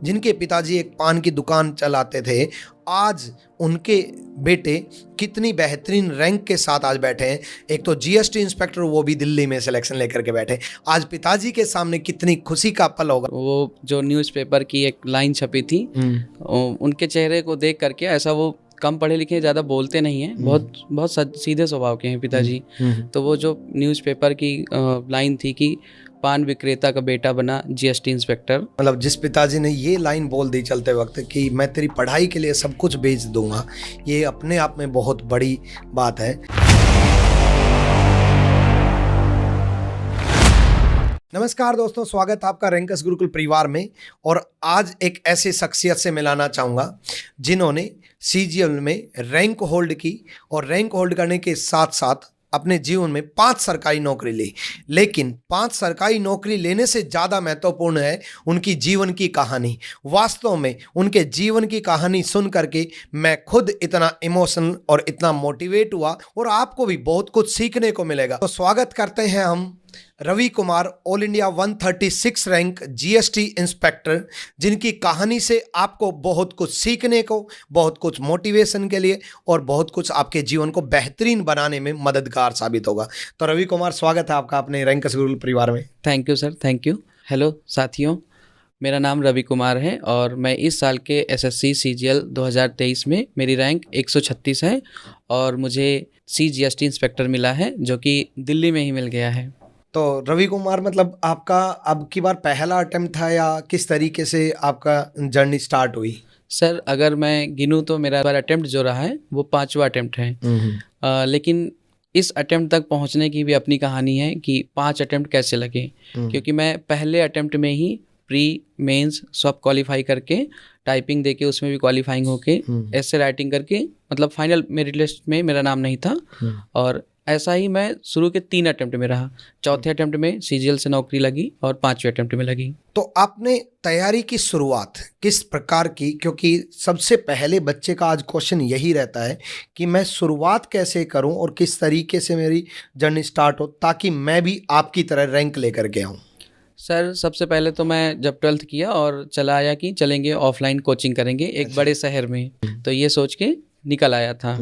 जिनके पिताजी एक पान की दुकान चलाते थे, आज उनके बेटे कितनी बेहतरीन रैंक के साथ आज बैठे हैं। एक तो जीएसटी इंस्पेक्टर, वो भी दिल्ली में सिलेक्शन लेकर के बैठे। आज पिताजी के सामने कितनी खुशी का पल होगा। वो जो न्यूज़पेपर की एक लाइन छपी थी, उनके चेहरे को देख करके ऐसा, वो कम पढ़े लिखे, ज़्यादा बोलते नहीं हैं, बहुत सीधे स्वभाव के हैं पिताजी। तो वो जो न्यूज़पेपर की लाइन थी कि पान विक्रेता का बेटा बना जीएसटी इंस्पेक्टर, मतलब जिस पिताजी ने ये लाइन बोल दी चलते वक्त कि मैं तेरी पढ़ाई के लिए सब कुछ बेच दूंगा, ये अपने आप में बहुत बड़ी बात है। नमस्कार दोस्तों, स्वागत है आपका रैंकस गुरुकुल परिवार में। और आज एक ऐसे शख्सियत से मिलाना चाहूँगा जिन्होंने सीजीएल में रैंक होल्ड की और रैंक होल्ड करने के साथ साथ अपने जीवन में 5 सरकारी नौकरी ली। लेकिन 5 सरकारी नौकरी लेने से ज़्यादा महत्वपूर्ण है उनकी जीवन की कहानी। वास्तव में उनके जीवन की कहानी सुन करके मैं खुद इतना इमोशनल और इतना मोटिवेट हुआ, और आपको भी बहुत कुछ सीखने को मिलेगा। तो स्वागत करते हैं हम Ravi Kumar, all India 136 rank GST inspector, जिनकी कहानी से आपको बहुत कुछ सीखने को, बहुत कुछ मोटिवेशन के लिए और बहुत कुछ आपके जीवन को बेहतरीन बनाने में मददगार साबित होगा। तो रवि कुमार, स्वागत है आपका अपने रैंकस गुरुकुल परिवार में। Thank you sir, thank you. Hello साथियों, मेरा नाम रवि कुमार है और मैं इस साल के एसएससी सीजीएल 2023 में मेरी रैंक 136 है और मुझे सीजीएसटी इंस्पेक्टर मिला है, जो कि दिल्ली में ही मिल गया है। तो रवि कुमार, मतलब आपका अब की बार पहला अटेम्प्ट था या किस तरीके से आपका जर्नी स्टार्ट हुई? सर, अगर मैं गिनूँ तो मेरा अटेम्प्ट जो रहा है वो 5वां अटेम्प्ट है। लेकिन इस अटेम्प्ट तक पहुंचने की भी अपनी कहानी है कि 5 अटेम्प्ट कैसे लगे। क्योंकि मैं पहले अटेम्प्ट में ही प्री मेंस सब क्वालिफाई करके, टाइपिंग देके उसमें भी क्वालिफाइंग होके, ऐसे राइटिंग करके, मतलब फाइनल मेरिट लिस्ट में मेरा नाम नहीं था। और ऐसा ही मैं शुरू के 3 अटेम्प्ट में रहा। चौथे अटेम्प्ट में सीजीएल से नौकरी लगी और 5वें अटेम्प्ट में लगी। तो आपने तैयारी की शुरुआत किस प्रकार की? क्योंकि सबसे पहले बच्चे का आज क्वेश्चन यही रहता है कि मैं शुरुआत कैसे करूं और किस तरीके से मेरी जर्नी स्टार्ट हो, ताकि मैं भी आपकी तरह रैंक लेकर के आऊं। सर, सबसे पहले तो मैं जब 12th किया और चला आया कि चलेंगे ऑफलाइन कोचिंग करेंगे एक बड़े शहर में, तो ये सोच के निकल आया था।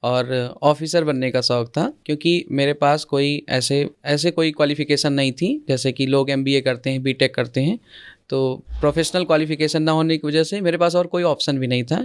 और ऑफिसर बनने का शौक़ था, क्योंकि मेरे पास कोई ऐसे कोई क्वालिफ़िकेशन नहीं थी, जैसे कि लोग एमबीए करते हैं, बीटेक करते हैं। तो प्रोफेशनल क्वालिफ़िकेशन ना होने की वजह से मेरे पास और कोई ऑप्शन भी नहीं था,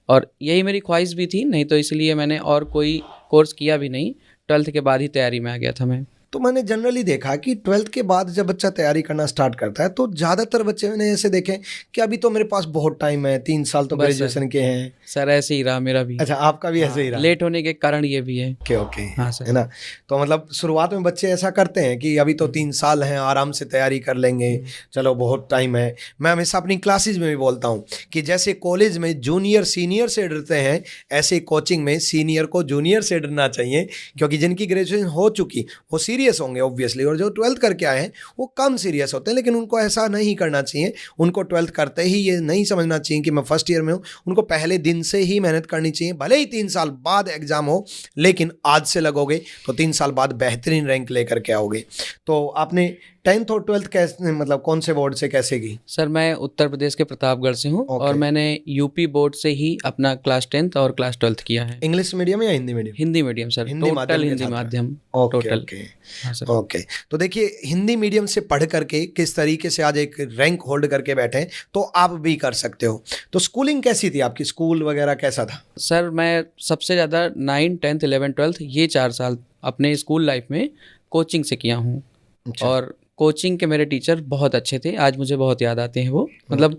और यही मेरी ख्वाहिश भी थी। नहीं तो इसलिए मैंने और कोई कोर्स किया भी नहीं, 12th के बाद ही तैयारी में आ गया था मैं। तो मैंने जनरली देखा कि 12th के बाद जब बच्चा तैयारी करना स्टार्ट करता है तो ज़्यादातर बच्चे मैंने ऐसे देखे कि अभी तो मेरे पास बहुत टाइम है, 3 साल तो ग्रेजुएशन के हैं। सर, ऐसे ही रहा मेरा भी। अच्छा, आपका भी ऐसे ही रहा? लेट होने के कारण ये भी है। ओके, हाँ सर, है ना। तो मतलब शुरुआत में बच्चे ऐसा करते हैं कि अभी तो 3 साल हैं, आराम से तैयारी कर लेंगे, चलो बहुत टाइम है। मैं हमेशा अपनी क्लासेज में भी बोलता हूँ कि जैसे कॉलेज में जूनियर सीनियर से डरते हैं, ऐसे कोचिंग में सीनियर को जूनियर से डरना चाहिए। क्योंकि जिनकी ग्रेजुएशन हो चुकी वो सीरियस होंगे ऑब्वियसली, और जो 12th करके आए हैं वो कम सीरियस होते हैं। लेकिन उनको ऐसा नहीं करना चाहिए। उनको 12th करते ही ये नहीं समझना चाहिए कि मैं फर्स्ट ईयर में हूँ। उनको पहले दिन से ही मेहनत करनी चाहिए। भले ही 3 साल बाद एग्जाम हो, लेकिन आज से लगोगे तो 3 साल बाद बेहतरीन रैंक लेकर के आओगे। तो आपने 10th और 12th कैसे, मतलब कौन से बोर्ड से कैसे की? सर, मैं उत्तर प्रदेश के प्रतापगढ़ से हूँ और मैंने यूपी बोर्ड से ही अपना क्लास 10th और क्लास 12th किया है। इंग्लिश मीडियम या Hindi medium? Hindi medium sir, Hindi total Hindi माध्यम। ओके। तो देखिए, हिंदी मीडियम से पढ़ करके किस तरीके से आज एक रैंक होल्ड करके बैठे हैं, तो आप भी कर सकते हो। तो स्कूलिंग कैसी थी आपकी? स्कूल वगैरह कैसा था? सर, मैं सबसे ज़्यादा 9, 10th, 11, 12th ये 4 साल अपने स्कूल लाइफ में कोचिंग से किया हूँ। और कोचिंग के मेरे टीचर बहुत अच्छे थे, आज मुझे बहुत याद आते हैं वो। मतलब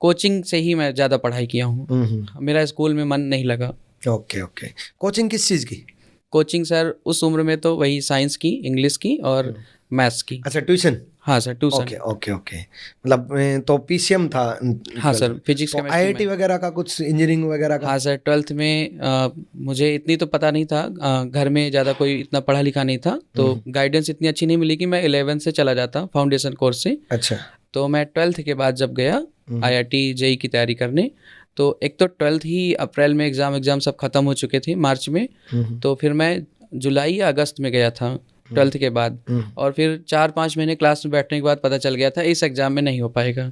कोचिंग से ही मैं ज़्यादा पढ़ाई किया हूँ, मेरा स्कूल में मन नहीं लगा। ओके। कोचिंग किस चीज़ की? कोचिंग सर, उस उम्र में तो वही साइंस की, इंग्लिश की और मैथ्स की। अच्छा, ट्यूशन? हाँ सर, ट्यूशन। ओके। मतलब तो पीसीएम था? हाँ सर, फिजिक्स, तो आईआईटी वगैरह का कुछ, इंजीनियरिंग वगैरह का? हाँ सर, 12th में मुझे इतनी तो पता नहीं था। घर में ज़्यादा कोई इतना पढ़ा लिखा नहीं था, तो गाइडेंस इतनी अच्छी नहीं मिली कि मैं 11 से चला जाता फाउंडेशन कोर्स से। अच्छा। तो मैं 12th के बाद जब गया आईआईटी जेईई की तैयारी करने, तो एक तो 12th ही अप्रैल में एग्ज़ाम सब ख़त्म हो चुके थे, मार्च में। तो फिर मैं जुलाई या अगस्त में गया था 12th के बाद। और फिर 4-5 महीने क्लास में बैठने के बाद पता चल गया था इस एग्ज़ाम में नहीं हो पाएगा।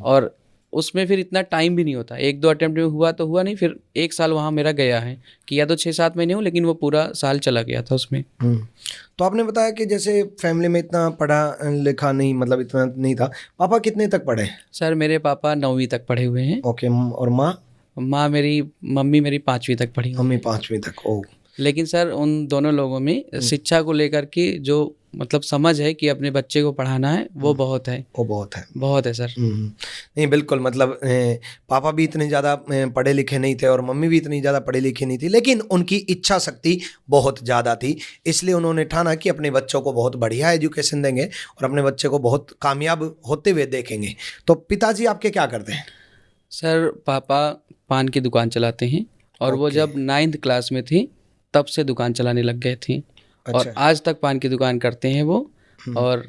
और उसमें फिर इतना टाइम भी नहीं होता, 1-2 अटेम्प्ट में हुआ तो हुआ नहीं, फिर 1 साल वहाँ मेरा गया है, किया तो 6-7 महीने हूँ, लेकिन वो पूरा साल चला गया था उसमें। तो आपने बताया कि जैसे फैमिली में इतना पढ़ा लिखा नहीं, मतलब इतना नहीं था। पापा कितने तक पढ़े? सर मेरे पापा 9वीं तक पढ़े हुए हैं। ओके। और माँ? मम्मी मेरी 5वीं तक पढ़ी हुई मम्मी हैं। 5वीं तक। ओ। लेकिन सर उन दोनों लोगों में शिक्षा को लेकर के जो मतलब समझ है कि अपने बच्चे को पढ़ाना है, वो बहुत है। वो बहुत है। बहुत है सर। नहीं बिल्कुल, मतलब पापा भी इतने ज़्यादा पढ़े लिखे नहीं थे और मम्मी भी इतनी ज़्यादा पढ़ी लिखी नहीं थी, लेकिन उनकी इच्छा शक्ति बहुत ज़्यादा थी। इसलिए उन्होंने ठाना कि अपने बच्चों को बहुत बढ़िया एजुकेशन देंगे और अपने बच्चे को बहुत कामयाब होते हुए देखेंगे। तो पिताजी आपके क्या करते हैं? सर पापा पान की दुकान चलाते हैं, और वो ओके। जब 9th क्लास में थे तब से दुकान चलाने लग गए थे, और अच्छा। आज तक पान की दुकान करते हैं वो। और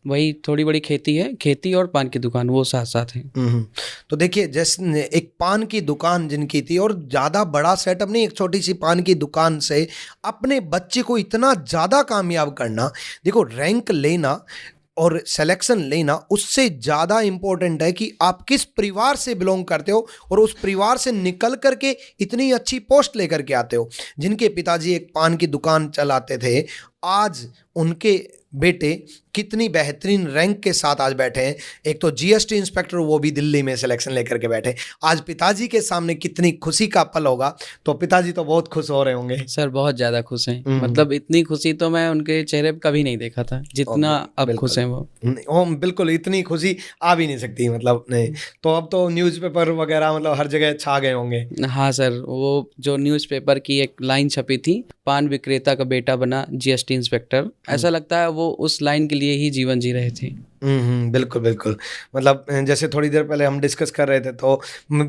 वही थोड़ी बड़ी खेती है, खेती और पान की दुकान वो साथ साथ हैं। तो देखिए, जैसे एक पान की दुकान जिनकी थी और ज़्यादा बड़ा सेटअप नहीं, एक छोटी सी पान की दुकान से अपने बच्चे को इतना ज़्यादा कामयाब करना, देखो रैंक लेना और सिलेक्शन लेना उससे ज़्यादा इम्पोर्टेंट है कि आप किस परिवार से बिलोंग करते हो और उस परिवार से निकल करके इतनी अच्छी पोस्ट लेकर के आते हो। जिनके पिताजी एक पान की दुकान चलाते थे, आज उनके बेटे कितनी बेहतरीन रैंक के साथ आज बैठे हैं। एक तो जीएसटी इंस्पेक्टर, वो भी दिल्ली में सिलेक्शन लेकर के बैठे। आज पिताजी के सामने कितनी खुशी का पल होगा, तो पिताजी तो बहुत खुश हो रहे होंगे। सर बहुत ज़्यादा खुश हैं, मतलब इतनी खुशी तो मैं उनके चेहरे पे कभी नहीं देखा था जितना अब खुश हैं वो। बिल्कुल, इतनी खुशी आ भी नहीं सकती, मतलब नहीं। तो अब तो न्यूज़पेपर वगैरह मतलब हर जगह छा गए होंगे। हाँ सर, वो जो न्यूज़पेपर की एक लाइन छपी थी, पान विक्रेता का बेटा बना जीएसटी इंस्पेक्टर, ऐसा लगता है वो उस लाइन के लिए ही जीवन जी रहे थे। बिल्कुल बिल्कुल। मतलब जैसे थोड़ी देर पहले हम डिस्कस कर रहे थे तो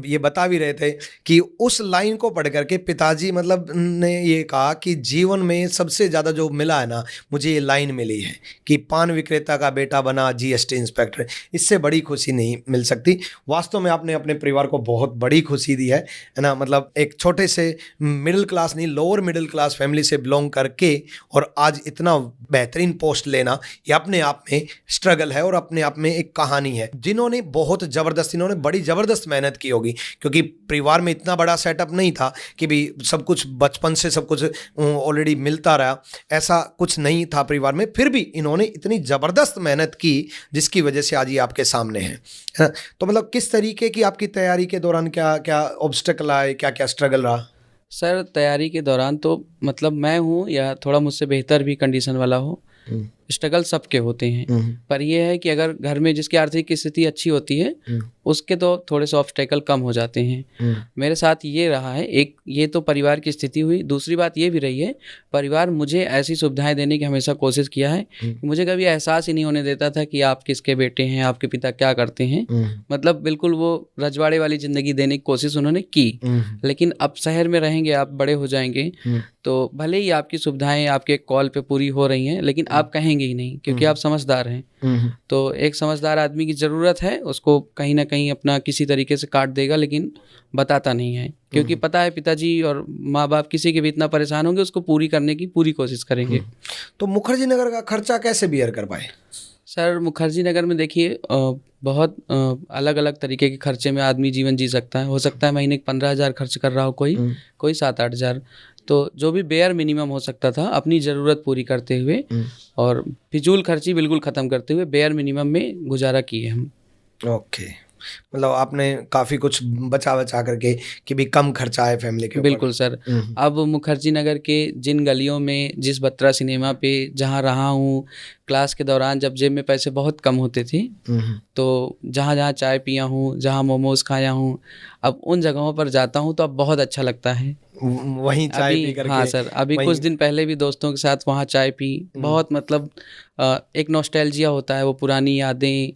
ये बता भी रहे थे कि उस लाइन को पढ़ करके पिताजी मतलब ने ये कहा कि जीवन में सबसे ज़्यादा जो मिला है ना, मुझे ये लाइन मिली है कि पान विक्रेता का बेटा बना जीएसटी इंस्पेक्टर। इससे बड़ी खुशी नहीं मिल सकती। वास्तव में आपने अपने परिवार को बहुत बड़ी खुशी दी है ना। मतलब एक छोटे से मिडिल क्लास नहीं, लोअर मिडिल क्लास फैमिली से बिलोंग करके और आज इतना बेहतरीन पोस्ट लेना, ये अपने आप में स्ट्रगल है और अपने आप में एक कहानी है। जिन्होंने बहुत ज़बरदस्त, इन्होंने बड़ी ज़बरदस्त मेहनत की होगी, क्योंकि परिवार में इतना बड़ा सेटअप नहीं था कि भी सब कुछ बचपन से सब कुछ ऑलरेडी मिलता रहा, ऐसा कुछ नहीं था परिवार में। फिर भी इन्होंने इतनी ज़बरदस्त मेहनत की जिसकी वजह से आज ये आपके सामने है ना। तो मतलब किस तरीके की आपकी तैयारी के दौरान क्या क्या ऑब्स्टेकल आए, क्या क्या स्ट्रगल रहा? सर तैयारी के दौरान तो मतलब मैं हूँ या थोड़ा मुझसे बेहतर भी कंडीशन वाला हो, स्ट्रगल सबके होते हैं, पर यह है कि अगर घर में जिसकी आर्थिक स्थिति अच्छी होती है उसके तो थोड़े से ऑब्स्टेकल कम हो जाते हैं। मेरे साथ ये रहा है, एक ये तो परिवार की स्थिति हुई, दूसरी बात ये भी रही है परिवार मुझे ऐसी सुविधाएं देने की हमेशा कोशिश किया है कि मुझे कभी एहसास ही नहीं होने देता था कि आप किसके बेटे हैं, आपके पिता क्या करते हैं। मतलब बिल्कुल वो रजवाड़े वाली ज़िंदगी देने की कोशिश उन्होंने की। लेकिन अब शहर में रहेंगे, आप बड़े हो जाएंगे, तो भले ही आपकी सुविधाएं आपके कॉल पे पूरी हो रही हैं, लेकिन आप कहेंगे ही नहीं क्योंकि आप समझदार हैं। तो एक समझदार आदमी की ज़रूरत है, उसको कहीं ना कहीं अपना किसी तरीके से काट देगा, लेकिन बताता नहीं है क्योंकि पता है पिताजी और माँ बाप किसी के भी इतना परेशान होंगे, उसको पूरी करने की पूरी कोशिश करेंगे। तो मुखर्जी नगर का खर्चा कैसे बियर कर पाए? सर मुखर्जी नगर में देखिए बहुत अलग अलग तरीके के खर्चे में आदमी जीवन जी सकता है। हो सकता है महीने 15,000 खर्च कर रहा हो कोई 7-8 हज़ार, तो जो भी बेयर मिनिमम हो सकता था अपनी ज़रूरत पूरी करते हुए और फिजूल खर्ची बिल्कुल ख़त्म करते हुए बेयर मिनिमम में गुजारा किए हम। ओके, मतलब आपने काफ़ी कुछ बचा बचा करके कि भी कम खर्चा है फैमिली के ऊपर। बिल्कुल सर। अब मुखर्जी नगर के जिन गलियों में, जिस बत्रा सिनेमा पे जहाँ रहा हूँ, क्लास के दौरान जब जेब में पैसे बहुत कम होते थे, तो जहाँ जहाँ चाय पिया हूँ, जहाँ मोमोज़ खाया हूँ, अब उन जगहों पर जाता हूँ तो अब बहुत अच्छा लगता है वहीं चाय पी करके। हाँ सर, अभी कुछ दिन पहले भी दोस्तों के साथ वहाँ चाय पी, बहुत मतलब एक नॉस्टैल्जिया होता है, वो पुरानी यादें,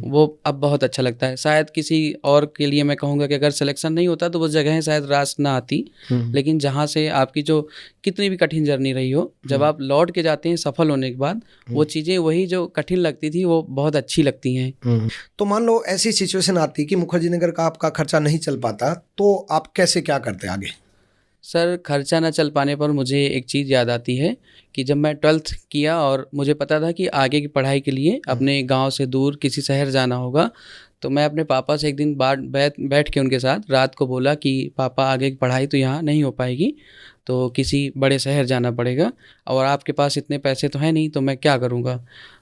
वो अब बहुत अच्छा लगता है। शायद किसी और के लिए मैं कहूँगा कि अगर सिलेक्शन नहीं होता तो वो जगह शायद रास ना आती, लेकिन जहाँ से आपकी जो कितनी भी कठिन जर्नी रही हो, जब आप लौट के जाते हैं सफल होने के बाद, वो चीज़ें वही जो कठिन लगती थी वो बहुत अच्छी लगती हैं। तो मान लो ऐसी सिचुएशन आती कि मुखर्जी नगर का आपका खर्चा नहीं चल पाता, तो आप कैसे क्या करते आगे? सर खर्चा ना चल पाने पर मुझे एक चीज़ याद आती है कि जब मैं 12th किया और मुझे पता था कि आगे की पढ़ाई के लिए अपने गांव से दूर किसी शहर जाना होगा, तो मैं अपने पापा से एक दिन बाद बैठ के उनके साथ रात को बोला कि पापा आगे की पढ़ाई तो यहाँ नहीं हो पाएगी, तो किसी बड़े शहर जाना पड़ेगा और आपके पास इतने पैसे तो हैं नहीं, तो मैं क्या करूँगा।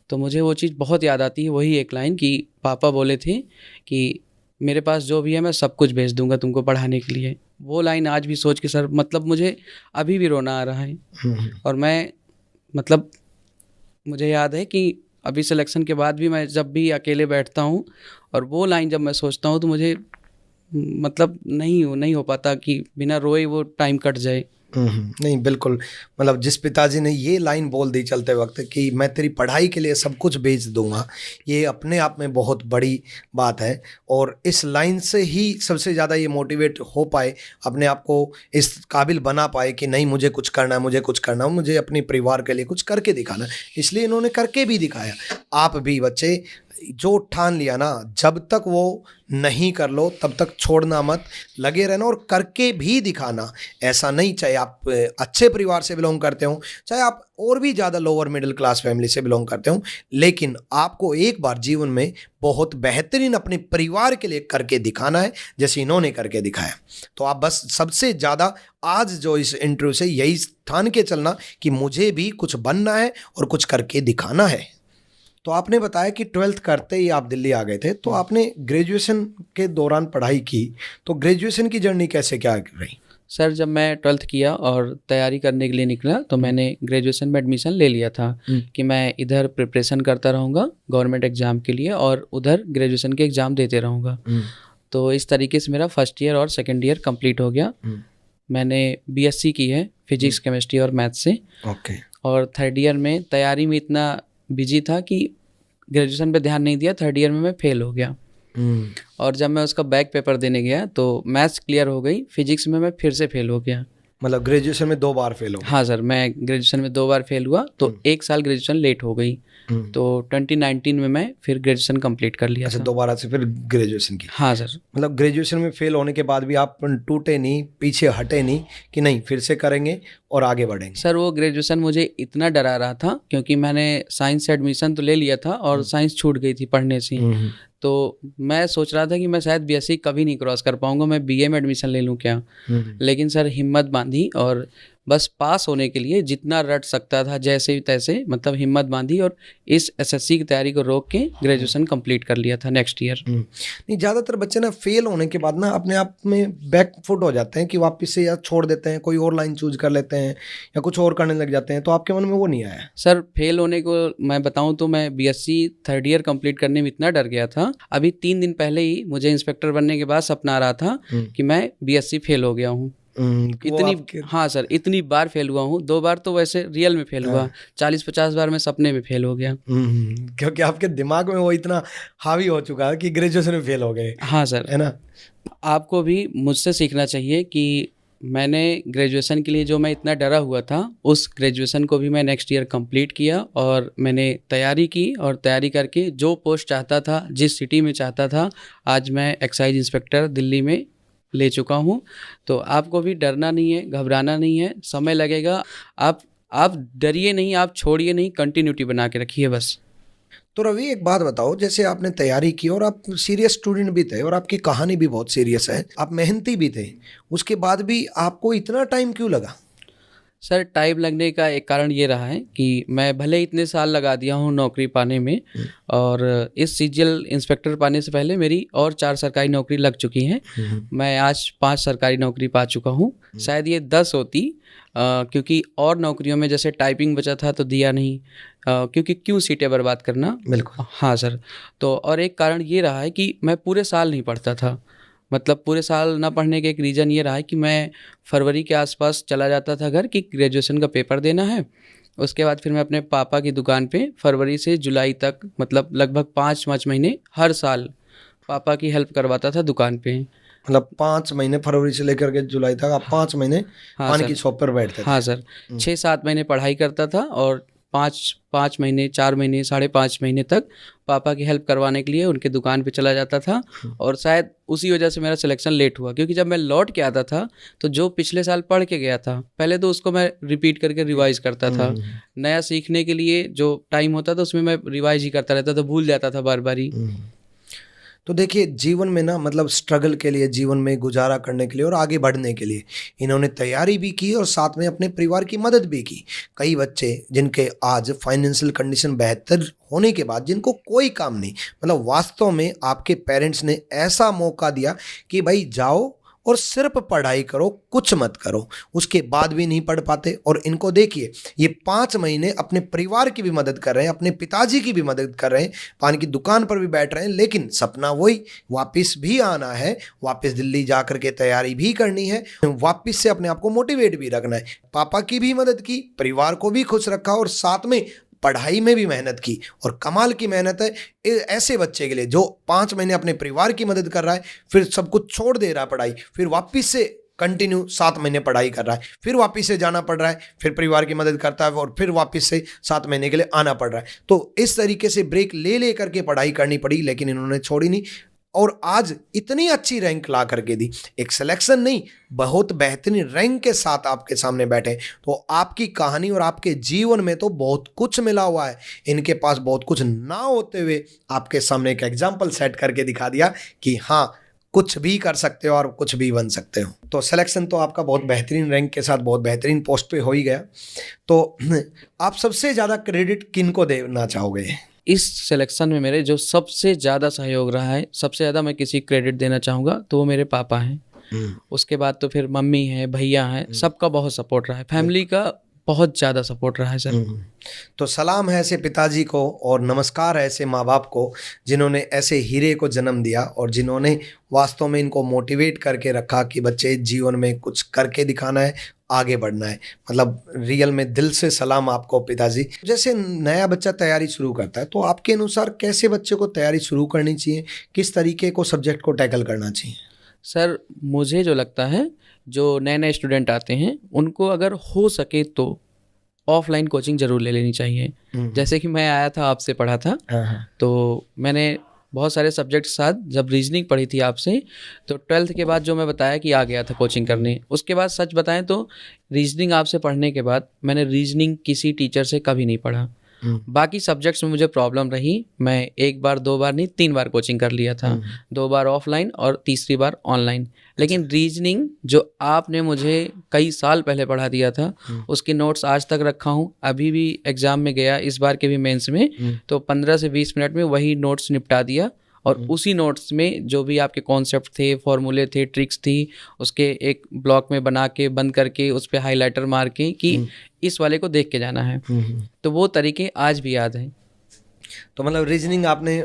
तो मुझे वो चीज़ बहुत याद आती है, वही एक लाइन कि पापा बोले थे कि मेरे पास जो भी है मैं सब कुछ भेज दूंगा तुमको पढ़ाने के लिए। वो लाइन आज भी सोच के सर मतलब मुझे अभी भी रोना आ रहा है। और मैं मतलब मुझे याद है कि अभी सिलेक्शन के बाद भी मैं जब भी अकेले बैठता हूँ और वो लाइन जब मैं सोचता हूँ तो मुझे मतलब नहीं हो पाता कि बिना रोए वो टाइम कट जाए। नहीं बिल्कुल, मतलब जिस पिताजी ने ये लाइन बोल दी चलते वक्त कि मैं तेरी पढ़ाई के लिए सब कुछ बेच दूंगा, ये अपने आप में बहुत बड़ी बात है। और इस लाइन से ही सबसे ज़्यादा ये मोटिवेट हो पाए, अपने आप को इस काबिल बना पाए कि नहीं मुझे कुछ करना है, मुझे कुछ करना है, मुझे अपने परिवार के लिए कुछ करके दिखाना है। इसलिए इन्होंने करके भी दिखाया। आप भी बच्चे जो ठान लिया ना, जब तक वो नहीं कर लो तब तक छोड़ना मत, लगे रहना और करके भी दिखाना। ऐसा नहीं, चाहे आप अच्छे परिवार से बिलोंग करते हो, चाहे आप और भी ज़्यादा लोअर मिडिल क्लास फैमिली से बिलोंग करते हो, लेकिन आपको एक बार जीवन में बहुत बेहतरीन अपने परिवार के लिए करके दिखाना है, जैसे इन्होंने करके दिखाया। तो आप बस सबसे ज़्यादा आज जो इस इंटरव्यू से यही ठान के चलना कि मुझे भी कुछ बनना है और कुछ करके दिखाना है। तो आपने बताया कि 12th करते ही आप दिल्ली आ गए थे, तो आपने ग्रेजुएशन के दौरान पढ़ाई की, तो ग्रेजुएशन की जर्नी कैसे क्या रही? सर जब मैं 12th किया और तैयारी करने के लिए निकला तो मैंने ग्रेजुएशन में एडमिशन ले लिया था कि मैं इधर प्रिपरेशन करता रहूँगा गवर्नमेंट एग्ज़ाम के लिए और उधर ग्रेजुएशन के एग्ज़ाम देते रहूँगा। तो इस तरीके से मेरा फर्स्ट ईयर और सेकेंड ईयर कंप्लीट हो गया। मैंने बीएससी की है फिजिक्स केमिस्ट्री और मैथ से। ओके। और थर्ड ईयर में तैयारी में इतना बिजी था कि ग्रेजुएशन पे ध्यान नहीं दिया। थर्ड ईयर में मैं फेल हो गया और जब मैं उसका बैक पेपर देने गया तो मैथ्स क्लियर हो गई, फिजिक्स में मैं फिर से फेल हो गया। मतलब ग्रेजुएशन में 2 बार फेल हो? हाँ सर, मैं ग्रेजुएशन में 2 बार फेल हुआ तो 1 साल ग्रेजुएशन लेट हो गई। तो 2019 में मैं फिर ग्रेजुएशन कंप्लीट कर लिया। अच्छा, था दोबारा से फिर ग्रेजुएशन की? हाँ सर। मतलब ग्रेजुएशन में फेल होने के बाद भी आप टूटे नहीं, पीछे हटे नहीं कि नहीं फिर से करेंगे और आगे बढ़ेंगे? सर वो ग्रेजुएशन मुझे इतना डरा रहा था क्योंकि मैंने साइंस से एडमिशन तो ले लिया था और साइंस छूट गई थी पढ़ने से। तो मैं सोच रहा था कि मैं शायद बीएससी कभी नहीं क्रॉस कर पाऊंगा, मैं बीए में एडमिशन ले लूं क्या। लेकिन सर हिम्मत बांधी और बस पास होने के लिए जितना रट सकता था जैसे तैसे मतलब हिम्मत बांधी और इस एसएससी की तैयारी को रोक के ग्रेजुएशन कंप्लीट कर लिया था नेक्स्ट ईयर। नहीं, ज़्यादातर बच्चे ना फेल होने के बाद ना अपने आप में बैकफुट हो जाते हैं कि वापस से या छोड़ देते हैं, कोई और लाइन चूज कर लेते हैं या कुछ और करने लग जाते हैं। तो आपके मन में वो नहीं आया? सर फेल होने को मैं बताऊं तो मैं बीएससी थर्ड ईयर कंप्लीट करने में इतना डर गया था, अभी 3 दिन पहले ही मुझे इंस्पेक्टर बनने के बाद सपना आ रहा था कि मैं बीएससी फेल हो गया हूँ। इतनी हाँ सर, इतनी बार फेल हुआ हूँ। 2 बार तो वैसे रियल में फेल हुआ, 40-50 बार मैं सपने में फेल हो गया। क्योंकि आपके दिमाग में वो इतना हावी हो चुका है कि ग्रेजुएशन में फेल हो गए। हाँ सर, है ना। आपको भी मुझसे सीखना चाहिए कि मैंने ग्रेजुएशन के लिए जो मैं इतना डरा हुआ था उस ग्रेजुएशन को भी मैं नेक्स्ट ईयर कंप्लीट किया और मैंने तैयारी की और तैयारी करके जो पोस्ट चाहता था, जिस सिटी में चाहता था, आज मैं एक्साइज इंस्पेक्टर दिल्ली में ले चुका हूँ। तो आपको भी डरना नहीं है, घबराना नहीं है, समय लगेगा। आप डरिए नहीं, आप छोड़िए नहीं, कंटिन्यूटी बना के रखिए बस। तो रवि एक बात बताओ, जैसे आपने तैयारी की और आप सीरियस स्टूडेंट भी थे और आपकी कहानी भी बहुत सीरियस है, आप मेहनती भी थे, उसके बाद भी आपको इतना टाइम क्यों लगा? सर टाइम लगने का एक कारण ये रहा है कि मैं भले इतने साल लगा दिया हूँ नौकरी पाने में और इस सीजीएल इंस्पेक्टर पाने से पहले मेरी और 4 सरकारी नौकरी लग चुकी हैं। मैं आज 5 सरकारी नौकरी पा चुका हूँ, शायद ये 10 होती क्योंकि और नौकरियों में जैसे टाइपिंग बचा था तो दिया नहीं क्योंकि क्यों सीटें बर्बाद करना। बिल्कुल। हाँ सर, तो और एक कारण ये रहा है कि मैं पूरे साल नहीं पढ़ता था। मतलब पूरे साल ना पढ़ने का एक रीज़न ये रहा है कि मैं फरवरी के आसपास चला जाता था घर कि ग्रेजुएशन का पेपर देना है। उसके बाद फिर मैं अपने पापा की दुकान पे फरवरी से जुलाई तक मतलब लगभग 5 महीने हर साल पापा की हेल्प करवाता था दुकान पे। मतलब 5 महीने फरवरी से लेकर के जुलाई तक आप 5 महीने पान की शॉप पर बैठते थे? हाँ सर, 6-7 महीने पढ़ाई करता था और 5 महीने, 4 महीने, 5.5 महीने तक पापा की हेल्प करवाने के लिए उनके दुकान पे चला जाता था। और शायद उसी वजह से मेरा सिलेक्शन लेट हुआ क्योंकि जब मैं लौट के आता था तो जो पिछले साल पढ़ के गया था पहले तो उसको मैं रिपीट करके रिवाइज करता था। नया सीखने के लिए जो टाइम होता था उसमें मैं रिवाइज ही करता रहता था, भूल जाता था बार बार ही। तो देखिए जीवन में ना मतलब स्ट्रगल के लिए, जीवन में गुजारा करने के लिए और आगे बढ़ने के लिए इन्होंने तैयारी भी की और साथ में अपने परिवार की मदद भी की। कई बच्चे जिनके आज फाइनेंशियल कंडीशन बेहतर होने के बाद जिनको कोई काम नहीं, मतलब वास्तव में आपके पेरेंट्स ने ऐसा मौका दिया कि भाई जाओ और सिर्फ पढ़ाई करो, कुछ मत करो, उसके बाद भी नहीं पढ़ पाते। और इनको देखिए ये 5 महीने अपने परिवार की भी मदद कर रहे हैं, अपने पिताजी की भी मदद कर रहे हैं, पान की दुकान पर भी बैठ रहे हैं, लेकिन सपना वही, वापस भी आना है, वापस दिल्ली जा कर के तैयारी भी करनी है, वापस से अपने आप को मोटिवेट भी रखना है। पापा की भी मदद की, परिवार को भी खुश रखा और साथ में पढ़ाई में भी मेहनत की। और कमाल की मेहनत है ऐसे बच्चे के लिए जो 5 महीने अपने परिवार की मदद कर रहा है, फिर सब कुछ छोड़ दे रहा है पढ़ाई, फिर वापस से कंटिन्यू 7 महीने पढ़ाई कर रहा है, फिर वापस से जाना पड़ रहा है, फिर परिवार की मदद करता है और फिर वापस से 7 महीने के लिए आना पड़ रहा है। तो इस तरीके से ब्रेक ले ले करके पढ़ाई करनी पड़ी, लेकिन इन्होंने छोड़ी नहीं और आज इतनी अच्छी रैंक ला करके दी। एक सिलेक्शन नहीं, बहुत बेहतरीन रैंक के साथ आपके सामने बैठे। तो आपकी कहानी और आपके जीवन में तो बहुत कुछ मिला हुआ है। इनके पास बहुत कुछ ना होते हुए आपके सामने एक एग्जाम्पल सेट करके दिखा दिया कि हाँ, कुछ भी कर सकते हो और कुछ भी बन सकते हो। तो सिलेक्शन तो आपका बहुत बेहतरीन रैंक के साथ बहुत बेहतरीन पोस्ट पे हो ही गया। तो आप सबसे ज़्यादा क्रेडिट किन को देना चाहोगे? इस सिलेक्शन में मेरे जो सबसे ज़्यादा सहयोग रहा है, सबसे ज़्यादा मैं किसी क्रेडिट देना चाहूँगा तो वो मेरे पापा हैं। उसके बाद तो फिर मम्मी है, भैया हैं, सबका बहुत सपोर्ट रहा है, फैमिली का बहुत ज़्यादा सपोर्ट रहा है सर। तो सलाम है ऐसे पिताजी को और नमस्कार है ऐसे माँ बाप को जिन्होंने ऐसे हीरे को जन्म दिया और जिन्होंने वास्तव में इनको मोटिवेट करके रखा कि बच्चे जीवन में कुछ करके दिखाना है, आगे बढ़ना है। मतलब रियल में दिल से सलाम आपको पिताजी। जैसे नया बच्चा तैयारी शुरू करता है तो आपके अनुसार कैसे बच्चे को तैयारी शुरू करनी चाहिए, किस तरीके को सब्जेक्ट को टैकल करना चाहिए? सर मुझे जो लगता है, जो नए नए स्टूडेंट आते हैं उनको अगर हो सके तो ऑफलाइन कोचिंग ज़रूर ले लेनी चाहिए। जैसे कि मैं आया था, आपसे पढ़ा था, तो मैंने बहुत सारे सब्जेक्ट के साथ जब रीजनिंग पढ़ी थी आपसे, तो 12th के बाद जो मैं बताया कि आ गया था कोचिंग करने, उसके बाद सच बताएं तो रीजनिंग आपसे पढ़ने के बाद मैंने रीजनिंग किसी टीचर से कभी नहीं पढ़ा। बाकी सब्जेक्ट्स में मुझे प्रॉब्लम रही, मैं 1 बार 2 बार नहीं 3 बार कोचिंग कर लिया था, 2 बार ऑफलाइन और तीसरी बार ऑनलाइन। लेकिन रीजनिंग जो आपने मुझे कई साल पहले पढ़ा दिया था, उसके नोट्स आज तक रखा हूँ। अभी भी एग्ज़ाम में गया, इस बार के भी मेंस में, तो 15 से 20 मिनट में वही नोट्स निपटा दिया और उसी नोट्स में जो भी आपके कॉन्सेप्ट थे, फॉर्मूले थे, ट्रिक्स थी, उसके एक ब्लॉक में बना के बंद करके उस पर हाईलाइटर मार के कि इस वाले को देख के जाना है। तो वो तरीके आज भी याद हैं। तो मतलब रीजनिंग आपने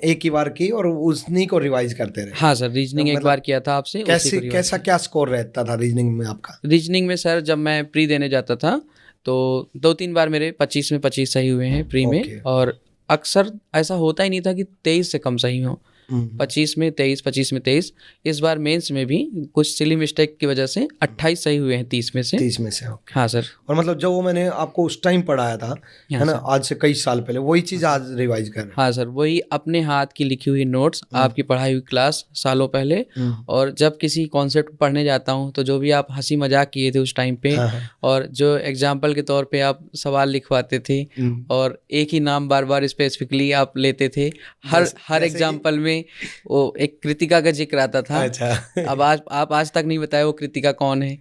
एक ही बार की और उसी को रिवाइज करते रहे? हाँ सर, रीजनिंग एक बार किया था आपसे। कैसा क्या स्कोर रहता था रीजनिंग में आपका? रीजनिंग में सर जब मैं प्री देने जाता था तो 2-3 बार मेरे 25 में 25 सही हुए हैं प्री में, और अक्सर ऐसा होता ही नहीं था कि 23 से कम सही हो। 25 में 23, 25 में 23। इस बार मेंस में भी कुछ सिली मिस्टेक की वजह से 28 सही हुए हैं 30 में से। 30 में से हाँ सर। और मतलब जो वो मैंने आपको उस टाइम पढ़ाया था, है ना, आज से कई साल पहले, वही चीज़ आज रिवाइज कर रहे हैं? हाँ सर, वही अपने हाथ की लिखी हुई नोट्स, आपकी पढ़ाई हुई क्लास सालों पहले। और जब किसी कॉन्सेप्ट पढ़ने जाता हूँ तो जो भी आप हंसी मजाक किए थे उस टाइम पे, और जो एग्जाम्पल के तौर पे आप सवाल लिखवाते थे और एक ही नाम बार बार स्पेसिफिकली आप लेते थे हर एग्जाम्पल में, वो एक कृतिका का जिक्र आता था। अच्छा। अब आप आज तक नहीं बताए वो कृतिका कौन है।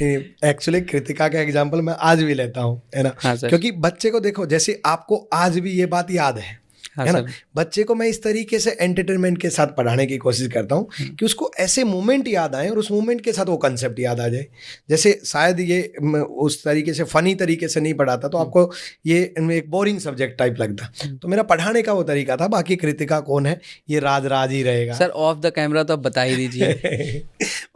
एक्चुअली कृतिका का एग्जांपल मैं आज भी लेता हूँ, है ना। हाँ सर। क्योंकि बच्चे को देखो, जैसे आपको आज भी ये बात याद है, हाँ है ना। सर। बच्चे को मैं इस तरीके से एंटरटेनमेंट के साथ पढ़ाने की कोशिश करता हूँ कि उसको ऐसे मोमेंट याद आए और उस मोमेंट के साथ वो कंसेप्ट याद आ जाए। जैसे शायद ये उस तरीके से फनी तरीके से नहीं पढ़ाता तो आपको ये एक बोरिंग सब्जेक्ट टाइप लगता, तो मेरा पढ़ाने का वो तरीका था। बाकी कृतिका कौन है ये राज ही रहेगा। सर ऑफ द कैमरा तो आप बता ही दीजिए।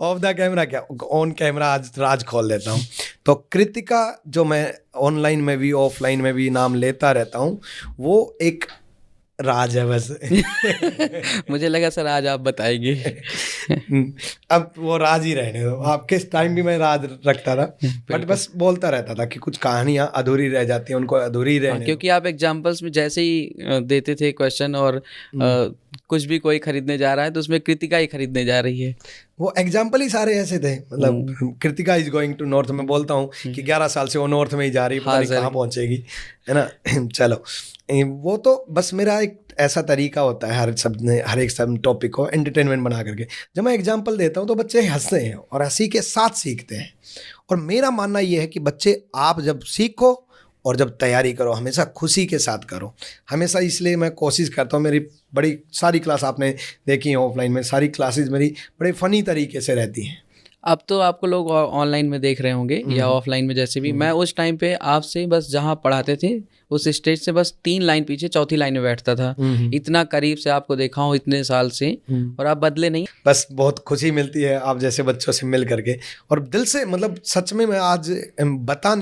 ऑफ द कैमरा क्या, ऑन कैमरा आज राज खोल देता हूँ। तो कृतिका जो मैं ऑनलाइन में भी ऑफलाइन में भी नाम लेता रहता हूँ, वो एक राज है बस। मुझे लगा सर आज आप बताएंगे। अब वो राज ही रहने दो, आपके टाइम भी मैं राज रखता था, बट बस बोलता रहता था कि कुछ कहानियां अधूरी रह जाती हैं, उनको अधूरी रहने दो। क्योंकि आप एग्जाम्पल्स में जैसे ही देते थे क्वेश्चन और कुछ भी कोई खरीदने जा रहा है तो उसमें कृतिका ही खरीदने जा रही है। वो एग्जाम्पल ही सारे ऐसे थे, मतलब Kritika is going to north, में बोलता हूँ कि 11 साल से वो नॉर्थ में ही जा रही है, पता नहीं कहाँ पहुँचेगी, है ना। चलो, वो तो बस मेरा एक ऐसा तरीका होता है हर एक सब टॉपिक को एंटरटेनमेंट बना करके। जब मैं एग्जांपल देता हूँ तो बच्चे हंसते हैं और हंसी के साथ सीखते हैं। और मेरा मानना ये है कि बच्चे, आप जब सीखो और जब तैयारी करो, हमेशा खुशी के साथ करो हमेशा। इसलिए मैं कोशिश करता हूँ, मेरी बड़ी सारी क्लास आपने देखी है ऑफलाइन में, सारी क्लासेस मेरी बड़े फ़नी तरीके से रहती हैं। अब तो आपको लोग ऑनलाइन में देख रहे होंगे या ऑफलाइन में, जैसे भी मैं उस टाइम पे आपसे बस जहाँ पढ़ाते थे उस स्टेज से बस 3 लाइन पीछे चौथी लाइन में बैठता था। इतना करीब से आपको देखा हूँ इतने साल से, और आप बदले नहीं। बस बहुत खुशी मिलती है आप जैसे बच्चों से मिल करके, और दिल से, मतलब सच में मैं आज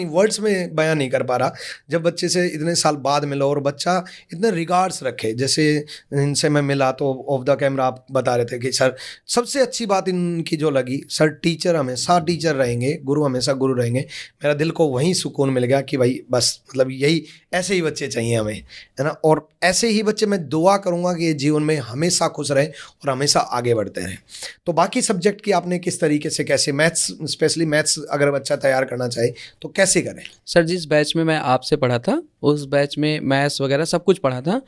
वर्ड्स में बयान नहीं कर पा रहा। जब बच्चे से इतने साल बाद मिलो और बच्चा इतने रिगार्ड्स रखे, जैसे इनसे मैं मिला तो ऑफ द कैमरा आप बता रहे थे कि सर सबसे अच्छी बात इनकी जो लगी, सर टीचर हमेशा टीचर रहेंगे, गुरु हमेशा गुरु रहेंगे। मेरा दिल को वहीं सुकून मिल गया कि भाई बस, मतलब यही, ऐसे ही बच्चे चाहिए हमें, है ना। और ऐसे ही बच्चे मैं दुआ करूंगा कि ये जीवन में हमेशा खुश रहे और हमेशा आगे बढ़ते रहें। तो बाकी सब्जेक्ट की आपने किस तरीके से, कैसे मैथ्स, स्पेशली मैथ्स अगर बच्चा तैयार करना चाहे तो कैसे करें? सर जिस बैच में मैं आपसे पढ़ा था उस बैच में मैथ्स वगैरह सब कुछ पढ़ा था,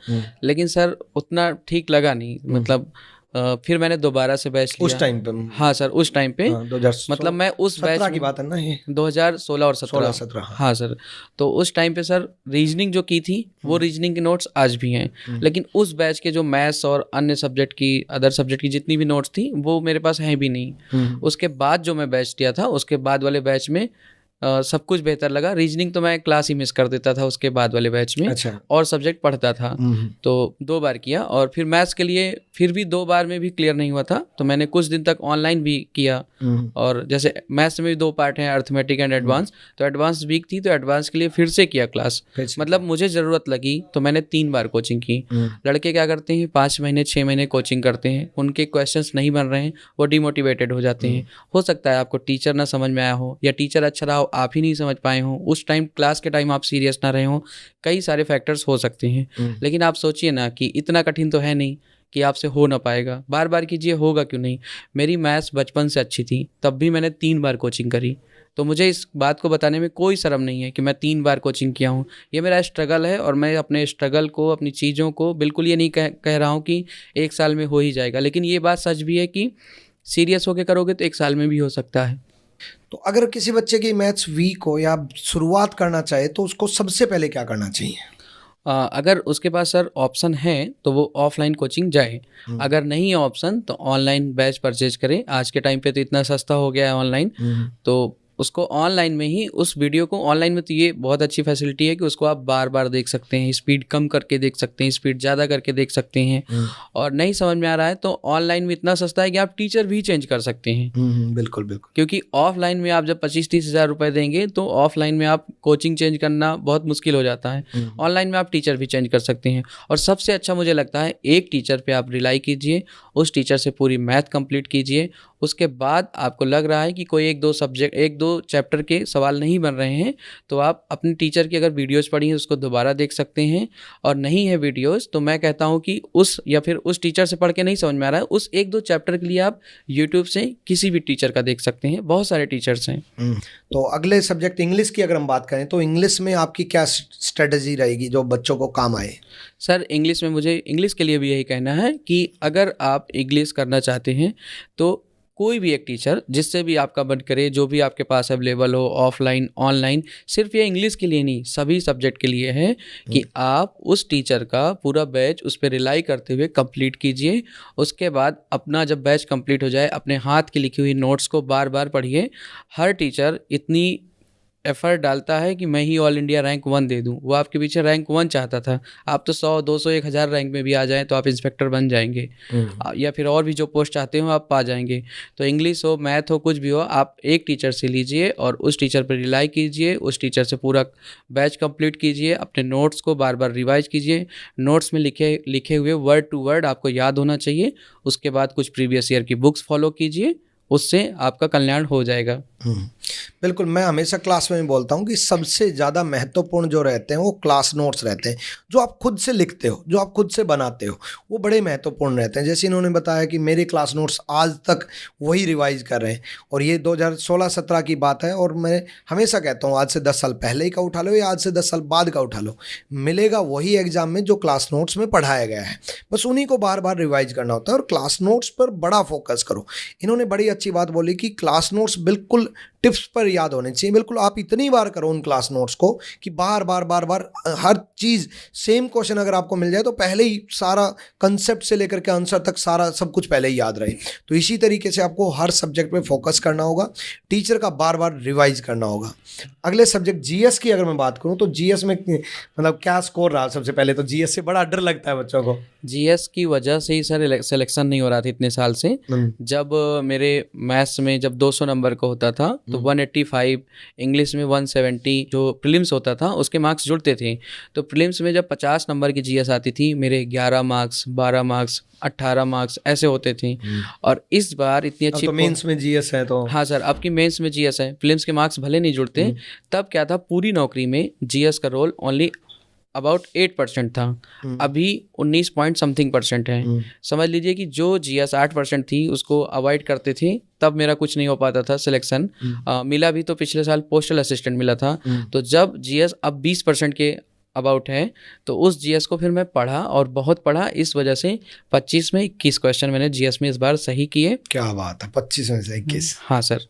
लेकिन सर उतना ठीक लगा नहीं। मतलब फिर मैंने दोबारा से बैच लिया उस टाइम पे। हाँ सर, उस टाइम पे 2016 मतलब मैं उस बैच की बात है ना, ये 2016 और 17। हाँ सर, तो उस टाइम पे सर रीजनिंग जो की थी वो रीजनिंग के नोट्स आज भी हैं, लेकिन उस बैच के जो मैथ्स और अन्य सब्जेक्ट की, अदर सब्जेक्ट की जितनी भी नोट्स थी वो मेरे पास हैं भी नहीं। उसके बाद जो मैं बैच लिया था उसके बाद वाले बैच में सब कुछ बेहतर लगा। रीजनिंग तो मैं क्लास ही मिस कर देता था उसके बाद वाले बैच में। अच्छा। और सब्जेक्ट पढ़ता था, तो 2 बार किया, और फिर मैथ्स के लिए फिर भी 2 बार में भी क्लियर नहीं हुआ था, तो मैंने कुछ दिन तक ऑनलाइन भी किया। और जैसे मैथ्स में भी 2 पार्ट हैं, अर्थमेटिक एंड एडवांस, तो एडवांस वीक थी तो एडवांस के लिए फिर से किया क्लास। मतलब मुझे ज़रूरत लगी तो मैंने 3 बार कोचिंग की। लड़के क्या करते हैं, 5 महीने 6 महीने कोचिंग करते हैं, उनके क्वेश्चंस नहीं बन रहे हैं, वो डिमोटिवेटेड हो जाते हैं। हो सकता है आपको टीचर ना समझ में आया हो, या टीचर अच्छा रहा हो आप ही नहीं समझ पाए हो, उस टाइम क्लास के टाइम आप सीरियस ना रहे हो, कई सारे फैक्टर्स हो सकते हैं। लेकिन आप सोचिए ना कि इतना कठिन तो है नहीं कि आपसे हो ना पाएगा, बार बार कीजिए, होगा क्यों नहीं। मेरी मैथ्स बचपन से अच्छी थी, तब भी मैंने 3 बार कोचिंग करी, तो मुझे इस बात को बताने में कोई शर्म नहीं है कि मैं 3 बार कोचिंग किया हूँ। ये मेरा स्ट्रगल है, और मैं अपने स्ट्रगल को, अपनी चीज़ों को बिल्कुल ये नहीं कह रहा हूँ कि 1 साल में हो ही जाएगा, लेकिन ये बात सच भी है कि सीरियस होकर करोगे तो 1 साल में भी हो सकता है। तो अगर किसी बच्चे की मैथ्स वीक हो या शुरुआत करना चाहे तो उसको सबसे पहले क्या करना चाहिए? अगर उसके पास सर ऑप्शन है तो वो ऑफलाइन कोचिंग जाए, अगर नहीं है ऑप्शन तो ऑनलाइन बैच परचेज करें। आज के टाइम पे तो इतना सस्ता हो गया है ऑनलाइन, तो उसको ऑनलाइन में ही, उस वीडियो को ऑनलाइन में तो ये बहुत अच्छी फैसिलिटी है कि उसको आप बार बार देख सकते हैं, स्पीड कम करके देख सकते हैं, स्पीड ज़्यादा करके देख सकते हैं। और नहीं समझ में आ रहा है तो ऑनलाइन में इतना सस्ता है कि आप टीचर भी चेंज कर सकते हैं। बिल्कुल बिल्कुल। क्योंकि ऑफलाइन में आप जब 25-30 हज़ार रुपये देंगे तो ऑफलाइन में आप कोचिंग चेंज करना बहुत मुश्किल हो जाता है। ऑनलाइन में आप टीचर भी चेंज कर सकते हैं। और सबसे अच्छा मुझे लगता है, एक टीचर पे आप रिलाई कीजिए, उस टीचर से पूरी मैथ कंप्लीट कीजिए। उसके बाद आपको लग रहा है कि कोई 1-2 चैप्टर के सवाल नहीं बन रहे हैं तो आप अपने टीचर की अगर वीडियोज़ पढ़ी हैं उसको दोबारा देख सकते हैं, और नहीं है वीडियोज़ तो मैं कहता हूं कि उस टीचर से पढ़ के नहीं समझ में आ रहा है, उस 1-2 चैप्टर के लिए आप यूट्यूब से किसी भी टीचर का देख सकते हैं, बहुत सारे टीचर्स हैं। तो अगले सब्जेक्ट इंग्लिश की अगर हम बात करें तो इंग्लिश में आपकी क्या स्ट्रेटजी रहेगी जो बच्चों को काम आए? सर इंग्लिश में मुझे इंग्लिश के लिए भी यही कहना है कि अगर आप इंग्लिश करना चाहते हैं तो कोई भी एक टीचर जिससे भी आपका मन करे, जो भी आपके पास अवेलेबल हो, ऑफलाइन ऑनलाइन, सिर्फ ये इंग्लिश के लिए नहीं सभी सब्जेक्ट के लिए है कि आप उस टीचर का पूरा बैच उस पर रिलाई करते हुए कंप्लीट कीजिए। उसके बाद अपना जब बैच कंप्लीट हो जाए, अपने हाथ की लिखी हुई नोट्स को बार बार पढ़िए। हर टीचर इतनी एफर्ट डालता है कि मैं ही ऑल इंडिया रैंक 1 दे दूं, वो आपके पीछे रैंक 1 चाहता था। आप तो 100, 200, 1000 रैंक में भी आ जाएं तो आप इंस्पेक्टर बन जाएंगे, या फिर और भी जो पोस्ट चाहते हो आप पा जाएंगे। तो इंग्लिश हो, मैथ हो, कुछ भी हो, आप एक टीचर से लीजिए और उस टीचर पर रिलाई कीजिए, उस टीचर से पूरा बैच कंप्लीट कीजिए, अपने नोट्स को बार बार रिवाइज कीजिए। नोट्स में लिखे हुए वर्ड टू वर्ड आपको याद होना चाहिए। उसके बाद कुछ प्रीवियस ईयर की बुक्स फॉलो कीजिए, उससे आपका कल्याण हो जाएगा। बिल्कुल, मैं हमेशा क्लास में भी बोलता हूँ कि सबसे ज़्यादा महत्वपूर्ण जो रहते हैं वो क्लास नोट्स रहते हैं, जो आप खुद से लिखते हो, जो आप खुद से बनाते हो, वो बड़े महत्वपूर्ण रहते हैं। जैसे इन्होंने बताया कि मेरे क्लास नोट्स आज तक वही रिवाइज़ कर रहे हैं, और ये 2016-17 की बात है, और मैं हमेशा कहता हूँ आज से 10 साल पहले ही का उठा लो या आज से 10 साल बाद का उठा लो, मिलेगा वही एग्ज़ाम में जो क्लास नोट्स में पढ़ाया गया है, बस उन्हीं को बार-बार रिवाइज़ करना होता है और क्लास नोट्स पर बड़ा फोकस करो। इन्होंने बड़ी अच्छी बात बोली कि क्लास नोट्स बिल्कुल टिप्स पर याद होने चाहिए। बिल्कुल आप इतनी बार करो उन क्लास नोट्स को कि बार बार हर चीज़, सेम क्वेश्चन अगर आपको मिल जाए तो पहले ही सारा कंसेप्ट से लेकर के आंसर तक सारा सब कुछ पहले ही याद रहे। तो इसी तरीके से आपको हर सब्जेक्ट पे फोकस करना होगा, टीचर का बार बार रिवाइज करना होगा। अगले सब्जेक्ट जीएस की अगर मैं बात करूँ तो जीएस में मतलब क्या स्कोर रहा? सबसे पहले तो जीएस से बड़ा डर लगता है बच्चों को। जीएस की वजह से ही सर सिलेक्शन नहीं हो रहा था इतने साल से। जब मेरे मैथ्स में जब 200 नंबर का होता था तो 185, इंग्लिश में 170, जो प्रीलिम्स होता था उसके मार्क्स जुड़ते थे। तो प्रीलिम्स में जब 50 नंबर की जीएस आती थी, मेरे 11 मार्क्स, 12 मार्क्स, 18 मार्क्स ऐसे होते थे। और इस बार इतनी अच्छी तो मेंस में जीएस है तो हाँ सर, आपकी मेंस में जीएस है, प्रीलिम्स के मार्क्स भले नहीं जुड़ते। तब क्या था, पूरी नौकरी में जीएस का रोल ओनली अबाउट 8% था। अभी 19 पॉइंट समथिंग % है। समझ लीजिए कि जो जीएस 8% थी उसको अवॉइड करते थे, तब मेरा कुछ नहीं हो पाता था सिलेक्शन। मिला भी तो पिछले साल पोस्टल असिस्टेंट मिला था। तो जब जीएस अब 20% के अबाउट है तो उस जीएस को फिर मैं पढ़ा और बहुत पढ़ा। इस वजह से 25 में 21 क्वेश्चन मैंने जीएस में इस बार सही किए। क्या बात है, 25 में से 21। हाँ सर।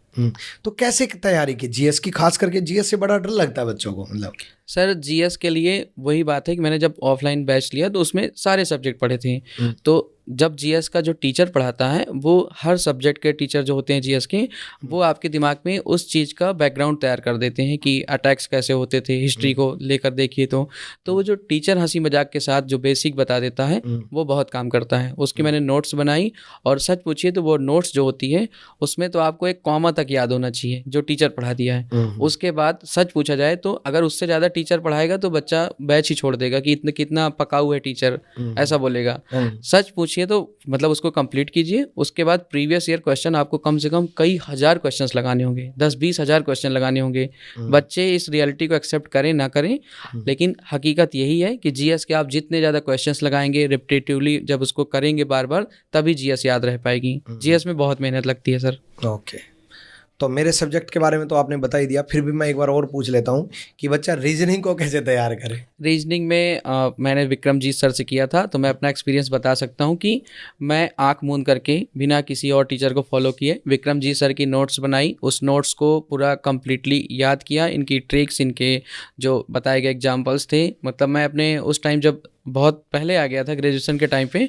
तो कैसे तैयारी की जीएस की? खास करके जीएस से बड़ा डर लगता है बच्चों को मतलब? सर जीएस के लिए वही बात है कि मैंने जब ऑफलाइन बैच लिया तो उसमें सारे सब्जेक्ट पढ़े थे। तो जब जीएस का जो टीचर पढ़ाता है वो हर सब्जेक्ट के टीचर जो होते हैं जीएस के, वो आपके दिमाग में उस चीज़ का बैकग्राउंड तैयार कर देते हैं कि अटैक्स कैसे होते थे, हिस्ट्री को लेकर देखिए तो वो जो टीचर हंसी मजाक के साथ जो बेसिक बता देता है वो बहुत काम करता है। उसकी मैंने नोट्स बनाई, और सच पूछिए तो वो नोट्स जो होती है उसमें तो आपको एक कॉमा तक याद होना चाहिए जो टीचर पढ़ा दिया है। उसके बाद सच पूछा जाए तो अगर उससे ज़्यादा टीचर पढ़ाएगा तो बच्चा बैच ही छोड़ देगा कि इतना कितना पकाऊ है टीचर, ऐसा बोलेगा। सच पूछिए तो मतलब उसको कंप्लीट कीजिए। उसके बाद प्रीवियस ईयर क्वेश्चन आपको कम से कम कई हज़ार क्वेश्चंस लगाने होंगे, 10-20 हज़ार क्वेश्चन लगाने होंगे। बच्चे इस रियलिटी को एक्सेप्ट करें ना करें, लेकिन हकीकत यही है कि जीएस के आप जितने ज़्यादा क्वेश्चंस लगाएंगे रिपीटेटिवली, जब उसको करेंगे बार बार, तभी जीएस याद रह पाएगी। जीएस में बहुत मेहनत लगती है सर। ओके, तो मेरे सब्जेक्ट के बारे में तो आपने बता ही दिया, फिर भी मैं एक बार और पूछ लेता हूँ कि बच्चा रीजनिंग को कैसे तैयार करे? रीजनिंग में मैंने विक्रमजीत सर से किया था, तो मैं अपना एक्सपीरियंस बता सकता हूँ कि मैं आंख मूंद करके बिना किसी और टीचर को फॉलो किए विक्रमजीत सर की नोट्स बनाई। उस नोट्स को पूरा कम्प्लीटली याद किया, इनकी ट्रिक्स, इनके जो बताए गए एग्जाम्पल्स थे। मतलब मैं अपने उस टाइम जब बहुत पहले आ गया था ग्रेजुएशन के टाइम पे,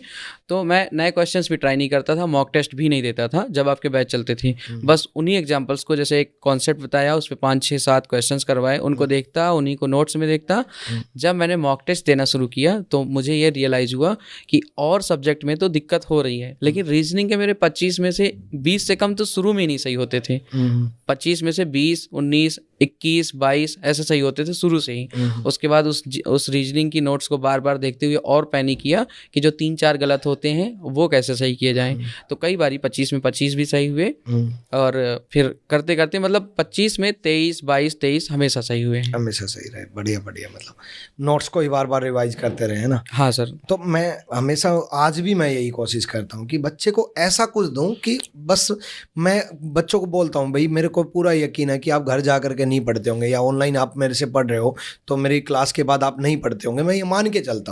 तो मैं नए क्वेश्चंस भी ट्राई नहीं करता था, मॉक टेस्ट भी नहीं देता था जब आपके बैच चलते थे। बस उन्हीं एग्जांपल्स को, जैसे एक कॉन्सेप्ट बताया उस पे 5-6-7 क्वेश्चंस करवाए, उनको देखता, उन्हीं को नोट्स में देखता। जब मैंने मॉक टेस्ट देना शुरू किया तो मुझे ये रियलाइज़ हुआ कि और सब्जेक्ट में तो दिक्कत हो रही है, लेकिन रीजनिंग के मेरे 25 में से 20 से कम तो शुरू में ही नहीं सही होते थे। 25 में से 20, 19, 21, 22 ऐसे सही होते थे शुरू से ही। उसके बाद उस रीजनिंग की नोट्स को बार बार देखते हुए और पैनिक किया कि जो 3-4 गलत होते हैं वो कैसे सही किए जाएं। तो कई बारी 25 में 25 भी सही हुए, और फिर करते करते मतलब 25 में 23, 22, 23 हमेशा सही हुए हैं। हमेशा सही रहे, बढ़िया बढ़िया। मतलब नोट्स को ही बार बार रिवाइज करते रहे, है ना? हाँ सर। तो मैं हमेशा, आज भी मैं यही कोशिश करता हूँ कि बच्चे को ऐसा कुछ दूँ कि बस, मैं बच्चों को बोलता हूँ भाई मेरे को पूरा यकीन है कि आप घर जा करके नहीं पढ़ते होंगे, या ऑनलाइन आप मेरे से पढ़ रहे हो तो मेरी क्लास के बाद आप नहीं पढ़ते होंगे। मैं ये मान के चलता हूँ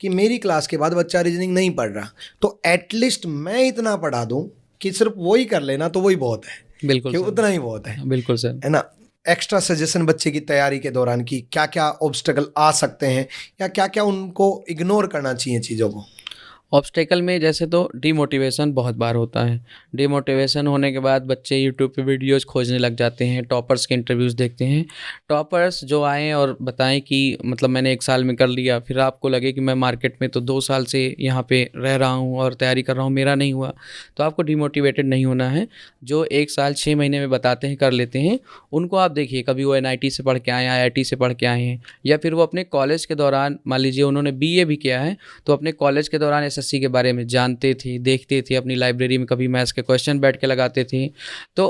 कि मेरी क्लास के बाद बच्चा रीजनिंग नहीं पढ़ रहा, तो एटलीस्ट मैं इतना पढ़ा दूँ कि सिर्फ वही कर लेना तो वही बहुत है। बिल्कुल कि उतना ही बहुत है। बिल्कुल सर, है ना? एक्स्ट्रा सजेशन बच्चे की तैयारी के दौरान की क्या क्या ऑब्स्टेकल आ सकते हैं, या क्या क्या उनको इग्नोर करना चाहिए चीज़ों को? ऑब्स्टेकल में जैसे तो डीमोटिवेशन बहुत बार होता है। डीमोटिवेशन होने के बाद बच्चे यूट्यूब पे वीडियोस खोजने लग जाते हैं, टॉपर्स के इंटरव्यूज़ देखते हैं। टॉपर्स जो आएँ और बताएं कि मतलब मैंने 1 साल में कर लिया, फिर आपको लगे कि मैं मार्केट में तो 2 साल से यहाँ पे रह रहा हूँ और तैयारी कर रहा हूँ, मेरा नहीं हुआ, तो आपको डीमोटिवेटेड नहीं होना है। जो 1 साल 6 महीने में बताते हैं, कर लेते हैं, उनको आप देखिए। कभी वो NIT से पढ़ के आए, IIT से पढ़ के आए हैं, या फिर वो अपने कॉलेज के दौरान, मान लीजिए उन्होंने BA भी किया है, तो अपने कॉलेज के दौरान SSC के बारे में जानते थे, देखते थे, अपनी लाइब्रेरी में कभी मैथ्स के क्वेश्चन बैठ के लगाते थे। तो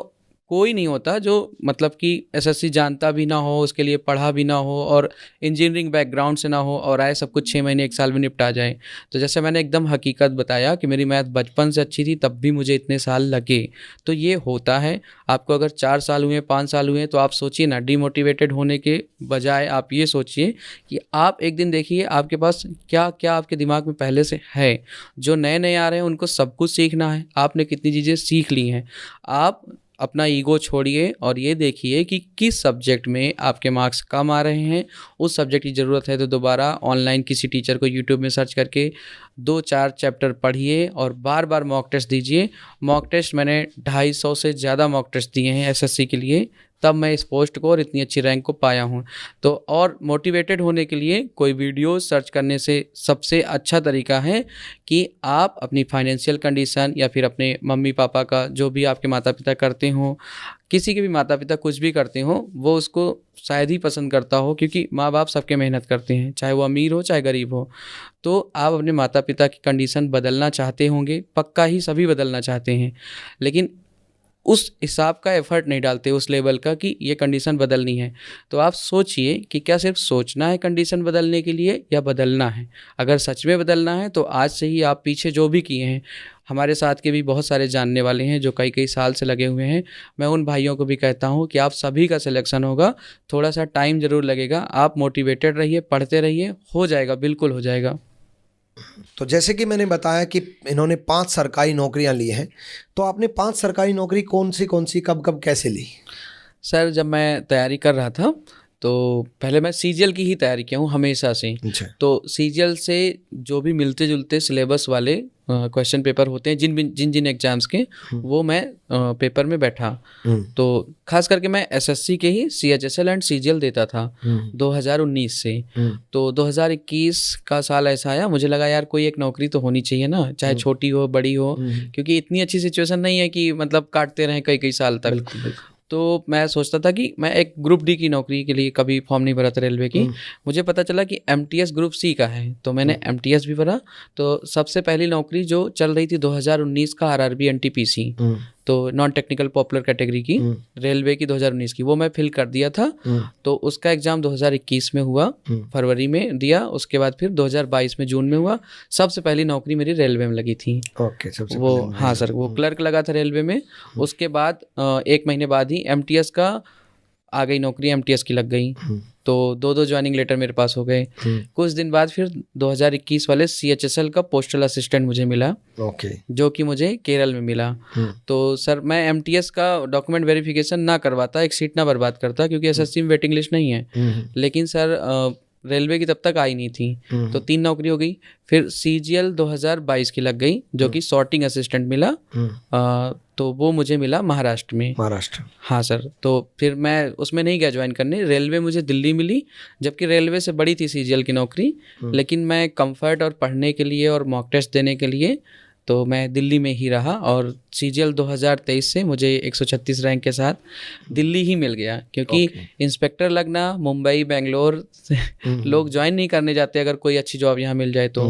कोई नहीं होता जो मतलब कि एसएससी जानता भी ना हो, उसके लिए पढ़ा भी ना हो और इंजीनियरिंग बैकग्राउंड से ना हो और आए सब कुछ 6 महीने 1 साल में निपटा जाए। तो जैसे मैंने एकदम हकीकत बताया कि मेरी मैथ बचपन से अच्छी थी तब भी मुझे इतने साल लगे, तो ये होता है। आपको अगर 4 साल हुए 5 साल हुए तो आप सोचिए ना, डिमोटिवेटेड होने के बजाय आप ये सोचिए कि आप एक दिन देखिए आपके पास क्या क्या आपके दिमाग में पहले से है। जो नए नए आ रहे हैं उनको सब कुछ सीखना है, आपने कितनी चीज़ें सीख ली हैं। आप अपना ईगो छोड़िए और ये देखिए कि किस सब्जेक्ट में आपके मार्क्स कम आ रहे हैं। उस सब्जेक्ट की ज़रूरत है तो दोबारा ऑनलाइन किसी टीचर को यूट्यूब में सर्च करके 2-4 चैप्टर पढ़िए और बार बार मॉक टेस्ट दीजिए। मॉक टेस्ट मैंने 250 से ज़्यादा मॉक टेस्ट दिए हैं एसएससी के लिए, तब मैं इस पोस्ट को और इतनी अच्छी रैंक को पाया हूँ। तो और मोटिवेटेड होने के लिए कोई वीडियो सर्च करने से सबसे अच्छा तरीका है कि आप अपनी फाइनेंशियल कंडीशन या फिर अपने मम्मी पापा का, जो भी आपके माता पिता करते हों, किसी के भी माता पिता कुछ भी करते हों, वो उसको शायद ही पसंद करता हो, क्योंकि माँ बाप सबके मेहनत करते हैं, चाहे वो अमीर हो चाहे गरीब हो। तो आप अपने माता पिता की कंडीशन बदलना चाहते होंगे, पक्का ही सभी बदलना चाहते हैं, लेकिन उस हिसाब का एफर्ट नहीं डालते उस लेवल का कि ये कंडीशन बदलनी है। तो आप सोचिए कि क्या सिर्फ सोचना है कंडीशन बदलने के लिए या बदलना है। अगर सच में बदलना है तो आज से ही आप पीछे जो भी किए हैं, हमारे साथ के भी बहुत सारे जानने वाले हैं जो कई कई साल से लगे हुए हैं, मैं उन भाइयों को भी कहता हूँ कि आप सभी का सिलेक्शन होगा, थोड़ा सा टाइम ज़रूर लगेगा, आप मोटिवेटेड रहिए, पढ़ते रहिए, हो जाएगा, बिल्कुल हो जाएगा। तो जैसे कि मैंने बताया कि इन्होंने 5 सरकारी नौकरियां ली हैं, तो आपने 5 सरकारी नौकरी कौन सी कब कब कैसे ली? सर जब मैं तैयारी कर रहा था तो पहले मैं सीजीएल की ही तैयारी किया हूँ हमेशा से। अच्छा। तो सीजीएल से जो भी मिलते जुलते सिलेबस वाले क्वेश्चन पेपर होते हैं जिन जिन एग्जाम्स के, वो मैं पेपर में बैठा। तो खास करके मैं एसएससी के ही सीएचएसएल एंड सीजीएल देता था 2019 से। तो 2021 का साल ऐसा आया, मुझे लगा यार कोई एक नौकरी तो होनी चाहिए ना, चाहे छोटी हो बड़ी हो, क्योंकि इतनी अच्छी सिचुएशन नहीं है कि मतलब काटते रहें कई कई साल तक। बिल्कुल। तो मैं सोचता था कि मैं एक ग्रुप डी की नौकरी के लिए कभी फॉर्म नहीं भरा था रेलवे की। मुझे पता चला कि एमटीएस ग्रुप सी का है, तो मैंने एमटीएस भी भरा। तो सबसे पहली नौकरी जो चल रही थी 2019 का आरआरबी एनटीपीसी, तो नॉन टेक्निकल पॉपुलर कैटेगरी की रेलवे की 2019 की, वो मैं फिल कर दिया था। तो उसका एग्ज़ाम 2021 में हुआ, फरवरी में दिया, उसके बाद फिर 2022 में जून में हुआ। सबसे पहली नौकरी मेरी रेलवे में लगी थी। ओके, सबसे वो हाँ सर, वो क्लर्क लगा था रेलवे में। उसके बाद 1 महीने बाद ही एमटीएस का आ गई नौकरी, एमटीएस की लग गई। तो 2 ज्वाइनिंग लेटर मेरे पास हो गए। कुछ दिन बाद फिर 2021 वाले सीएचएसएल का पोस्टल असिस्टेंट मुझे मिला, ओके, जो कि मुझे केरल में मिला। तो सर मैं एमटीएस का डॉक्यूमेंट वेरिफिकेशन ना करवाता, एक सीट ना बर्बाद करता, क्योंकि एसएससी में वेटिंग लिस्ट नहीं है। लेकिन सर रेलवे की तब तक आई नहीं थी, तो 3 नौकरी हो गई। फिर सीजीएल 2022 की लग गई, जो कि सॉर्टिंग असिस्टेंट मिला। तो वो मुझे मिला महाराष्ट्र में। महाराष्ट्र, हाँ सर। तो फिर मैं उसमें नहीं गया ज्वाइन करने, रेलवे मुझे दिल्ली मिली, जबकि रेलवे से बड़ी थी सीजीएल की नौकरी। लेकिन मैं कंफर्ट और पढ़ने के लिए और मॉक टेस्ट देने के लिए तो मैं दिल्ली में ही रहा, और सीजीएल 2023 से मुझे 136 रैंक के साथ दिल्ली ही मिल गया, क्योंकि इंस्पेक्टर लगना मुंबई बेंगलोर लोग ज्वाइन नहीं करने जाते अगर कोई अच्छी जॉब यहाँ मिल जाए तो।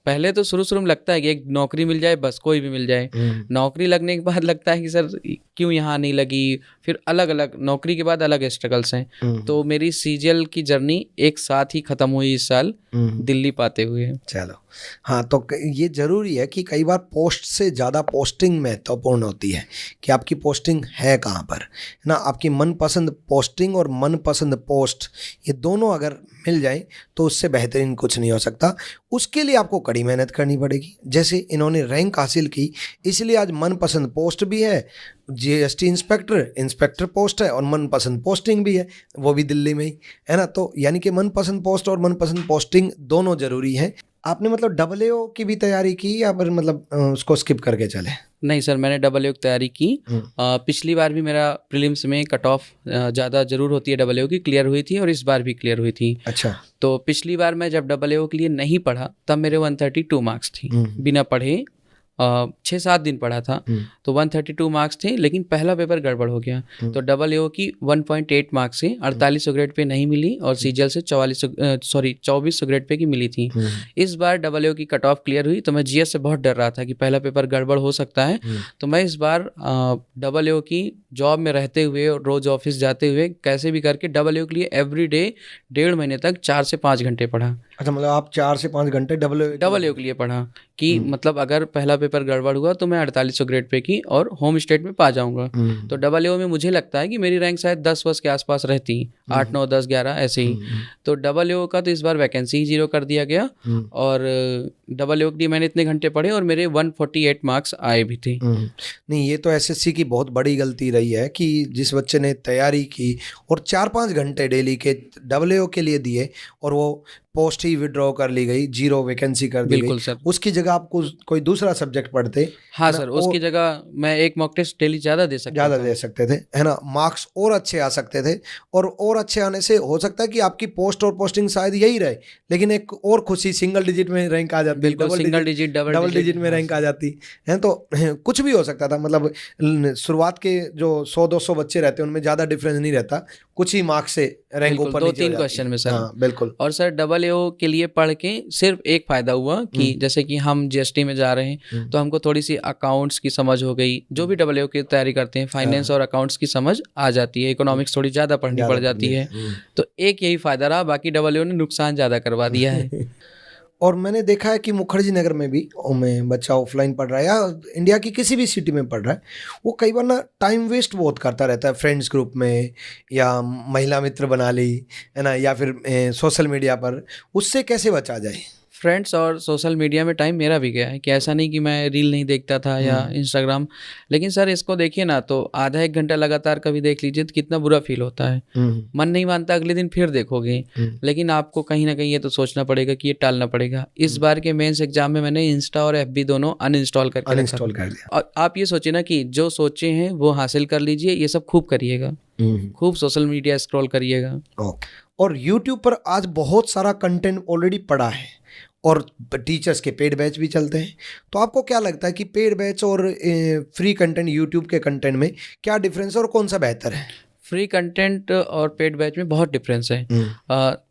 पहले तो शुरू में लगता है कि एक नौकरी मिल जाए बस, कोई भी मिल जाए। नौकरी लगने के बाद लगता है कि सर क्यों यहाँ नहीं लगी, फिर अलग अलग नौकरी के बाद अलग स्ट्रगल्स हैं। तो मेरी सीजीएल की जर्नी एक साथ ही ख़त्म हुई इस साल दिल्ली पाते हुए। चलो, हाँ, तो ये ज़रूरी है कि कई बार पोस्ट से ज़्यादा पोस्टिंग महत्वपूर्ण होती है, कि आपकी पोस्टिंग है कहाँ पर, है ना। आपकी मनपसंद पोस्टिंग और मनपसंद पोस्ट, ये दोनों अगर मिल जाए तो उससे बेहतरीन कुछ नहीं हो सकता। उसके लिए आपको कड़ी मेहनत करनी पड़ेगी। जैसे इन्होंने रैंक हासिल की, इसलिए आज मनपसंद पोस्ट भी है, जीएसटी इंस्पेक्टर पोस्ट है, और मनपसंद पोस्टिंग भी है, वो भी दिल्ली में ही, है ना। तो यानी कि मनपसंद पोस्ट और मनपसंद पोस्टिंग दोनों ज़रूरी हैं। आपने मतलब AAO की भी तैयारी की या फिर मतलब उसको स्किप करके चले? नहीं सर, मैंने AAO की तैयारी की। पिछली बार भी मेरा प्रीलिम्स में कट ऑफ ज़्यादा ज़रूर होती है AAO की, क्लियर हुई थी, और इस बार भी क्लियर हुई थी। अच्छा। तो पिछली बार मैं जब AAO के लिए नहीं पढ़ा तब मेरे 132 मार्क्स थी, बिना पढ़े 6-7 दिन पढ़ा था, तो 132 मार्क्स थे, लेकिन पहला पेपर गड़बड़ हो गया, तो AAO की 1.8 मार्क्स से 4800 ग्रेड पे नहीं मिली और CGL से 2400 ग्रेड पे की मिली थी। इस बार AAO की कट ऑफ क्लियर हुई, तो मैं GS से बहुत डर रहा था कि पहला पेपर गड़बड़ हो सकता है, तो मैं इस बार AAO की जॉब में रहते हुए और रोज़ ऑफिस जाते हुए कैसे भी करके AAO के लिए एवरीडे 1.5 महीने तक 4 से 5 घंटे पढ़ा। अच्छा, मतलब आप 4 से 5 घंटे AAO के लिए पढ़ा कि मतलब अगर पहला पेपर गड़बड़ हुआ तो मैं 4800 ग्रेड पे की और होम स्टेट में पा जाऊंगा। तो AAO में मुझे लगता है कि मेरी रैंक शायद 10 के आसपास रहती, 8, 9, 10, 11 ऐसे ही। तो AAO का तो इस बार वैकेंसी ही 0 कर दिया गया और AAO के लिए मैंने इतने घंटे पढ़े और मेरे 148 मार्क्स आए भी थे। नहीं, ये तो SSC की बहुत बड़ी गलती रही है कि जिस बच्चे ने तैयारी की और 4-5 घंटे डेली के AAO के लिए दिए और वो पोस्ट ही विड्रॉ कर ली गई, 0 वैकेंसी कर दी बिल्कुल गई। सर। उसकी जगह आप कोई दूसरा सब्जेक्ट पढ़ते, हाँ सर, उसकी जगह मैं एक मॉक टेस्ट डेली ज़्यादा दे सकते थे, है ना, मार्क्स और अच्छे आ सकते थे और अच्छे आने से हो सकता है कि आपकी पोस्ट और पोस्टिंग शायद यही रहे, लेकिन एक और खुशी सिंगल डिजिट में रैंक आ जाती, बिल्कुल सिंगल डिजिट डबल डिजिट में रैंक आ जाती है। तो कुछ भी हो सकता था, मतलब शुरुआत के जो 100-200 बच्चे रहते हैं उनमें ज़्यादा डिफरेंस नहीं रहता, कुछ ही मार्क्स से रैंक ऊपर नीचे 2-3 क्वेश्चन में सर। हाँ बिल्कुल। और सर AAO के लिए पढ़ के सिर्फ एक फ़ायदा हुआ कि जैसे कि हम GST में जा रहे हैं तो हमको थोड़ी सी अकाउंट्स की समझ हो गई, जो भी AAO की तैयारी करते हैं फाइनेंस और अकाउंट्स की समझ आ जाती है, इकोनॉमिक्स थोड़ी ज़्यादा पढ़नी पड़ जाती है, तो एक यही फ़ायदा रहा, बाकी AAO ने नुकसान ज़्यादा करवा दिया है। और मैंने देखा है कि मुखर्जी नगर में भी में बच्चा ऑफलाइन पढ़ रहा है या इंडिया की किसी भी सिटी में पढ़ रहा है, वो कई बार ना टाइम वेस्ट बहुत करता रहता है फ्रेंड्स ग्रुप में, या महिला मित्र बना ली, है ना, या फिर सोशल मीडिया पर, उससे कैसे बचा जाए? फ्रेंड्स और सोशल मीडिया में टाइम मेरा भी गया है कि ऐसा नहीं कि मैं रील नहीं देखता था या इंस्टाग्राम, लेकिन सर इसको देखिए ना तो आधा 1 घंटा लगातार कभी देख लीजिए तो कितना बुरा फील होता है, मन नहीं मानता, अगले दिन फिर देखोगे, लेकिन आपको कहीं ना कहीं ये तो सोचना पड़ेगा कि ये टालना पड़ेगा। इस बार के मेंस एग्जाम में मैंने इंस्टा और FB दोनों अनइंस्टॉल कर दिया। और आप ये सोचिए ना कि जो सोचे हैं वो हासिल कर लीजिए, ये सब खूब करिएगा, खूब सोशल मीडिया स्क्रॉल करिएगा। और यूट्यूब पर आज बहुत सारा कंटेंट ऑलरेडी पड़ा है और टीचर्स के पेड बैच भी चलते हैं, तो आपको क्या लगता है कि पेड बैच और फ्री कंटेंट, यूट्यूब के कंटेंट में क्या डिफरेंस है और कौन सा बेहतर है? फ्री कंटेंट और पेड बैच में बहुत डिफरेंस है।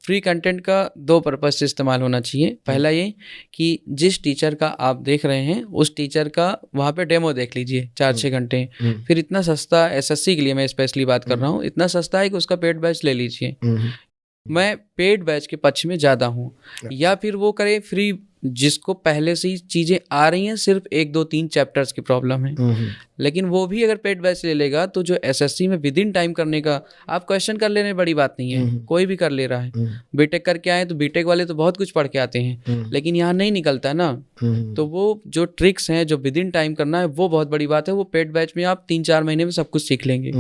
फ्री कंटेंट का 2 पर्पज से इस्तेमाल होना चाहिए। पहला ये कि जिस टीचर का आप देख रहे हैं उस टीचर का वहाँ पे डेमो देख लीजिए 4-6 घंटे, फिर इतना सस्ता, SSC के लिए मैं स्पेशली बात कर रहा हूँ, इतना सस्ता है कि उसका पेड बैच ले लीजिए। मैं पेड बैच के पक्ष में ज़्यादा हूँ, या फिर वो करे फ्री जिसको पहले से ही चीज़ें आ रही हैं, सिर्फ 1, 2, 3 चैप्टर्स की प्रॉब्लम है, लेकिन वो भी अगर पेड बैच ले लेगा तो जो SSC में विद इन टाइम करने का, आप क्वेश्चन कर लेने बड़ी बात नहीं है, कोई भी कर ले रहा है। बीटेक करके आए तो बीटेक वाले तो बहुत कुछ पढ़ के आते हैं, लेकिन यहाँ नहीं निकलता ना, तो वो जो ट्रिक्स हैं जो विद इन टाइम करना है वो बहुत बड़ी बात है, वो पेड बैच में आप 3-4 महीने में सब कुछ सीख लेंगे।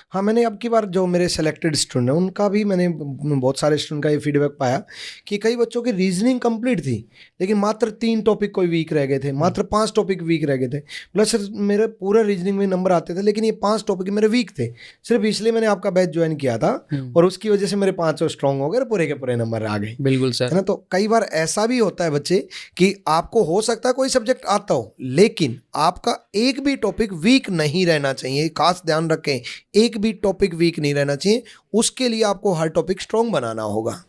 हाँ, मैंने अब की बार जो मेरे सेलेक्टेड स्टूडेंट हैं उनका भी, मैंने बहुत सारे स्टूडेंट का ये फीडबैक पाया कि कई बच्चों की रीजनिंग कंप्लीट थी लेकिन मात्र 3 टॉपिक कोई वीक रह गए थे, मात्र 5 टॉपिक वीक रह गए थे, प्लस मेरे पूरे रीजनिंग में नंबर आते थे लेकिन ये 5 टॉपिक मेरे वीक थे, सिर्फ इसलिए मैंने आपका बैच ज्वाइन किया था और उसकी वजह से मेरे 5 स्ट्रॉन्ग हो गए, पूरे के पूरे नंबर आ गए। बिल्कुल सर, है ना। तो कई बार ऐसा भी होता है बच्चे कि आपको हो सकता है कोई सब्जेक्ट आता हो लेकिन आपका एक भी टॉपिक वीक नहीं रहना चाहिए, खास ध्यान रखें, एक भी टॉपिक वीक नहीं रहना चाहिए, उसके लिए आपको हर टॉपिक स्ट्रॉन्ग बनाना होगा।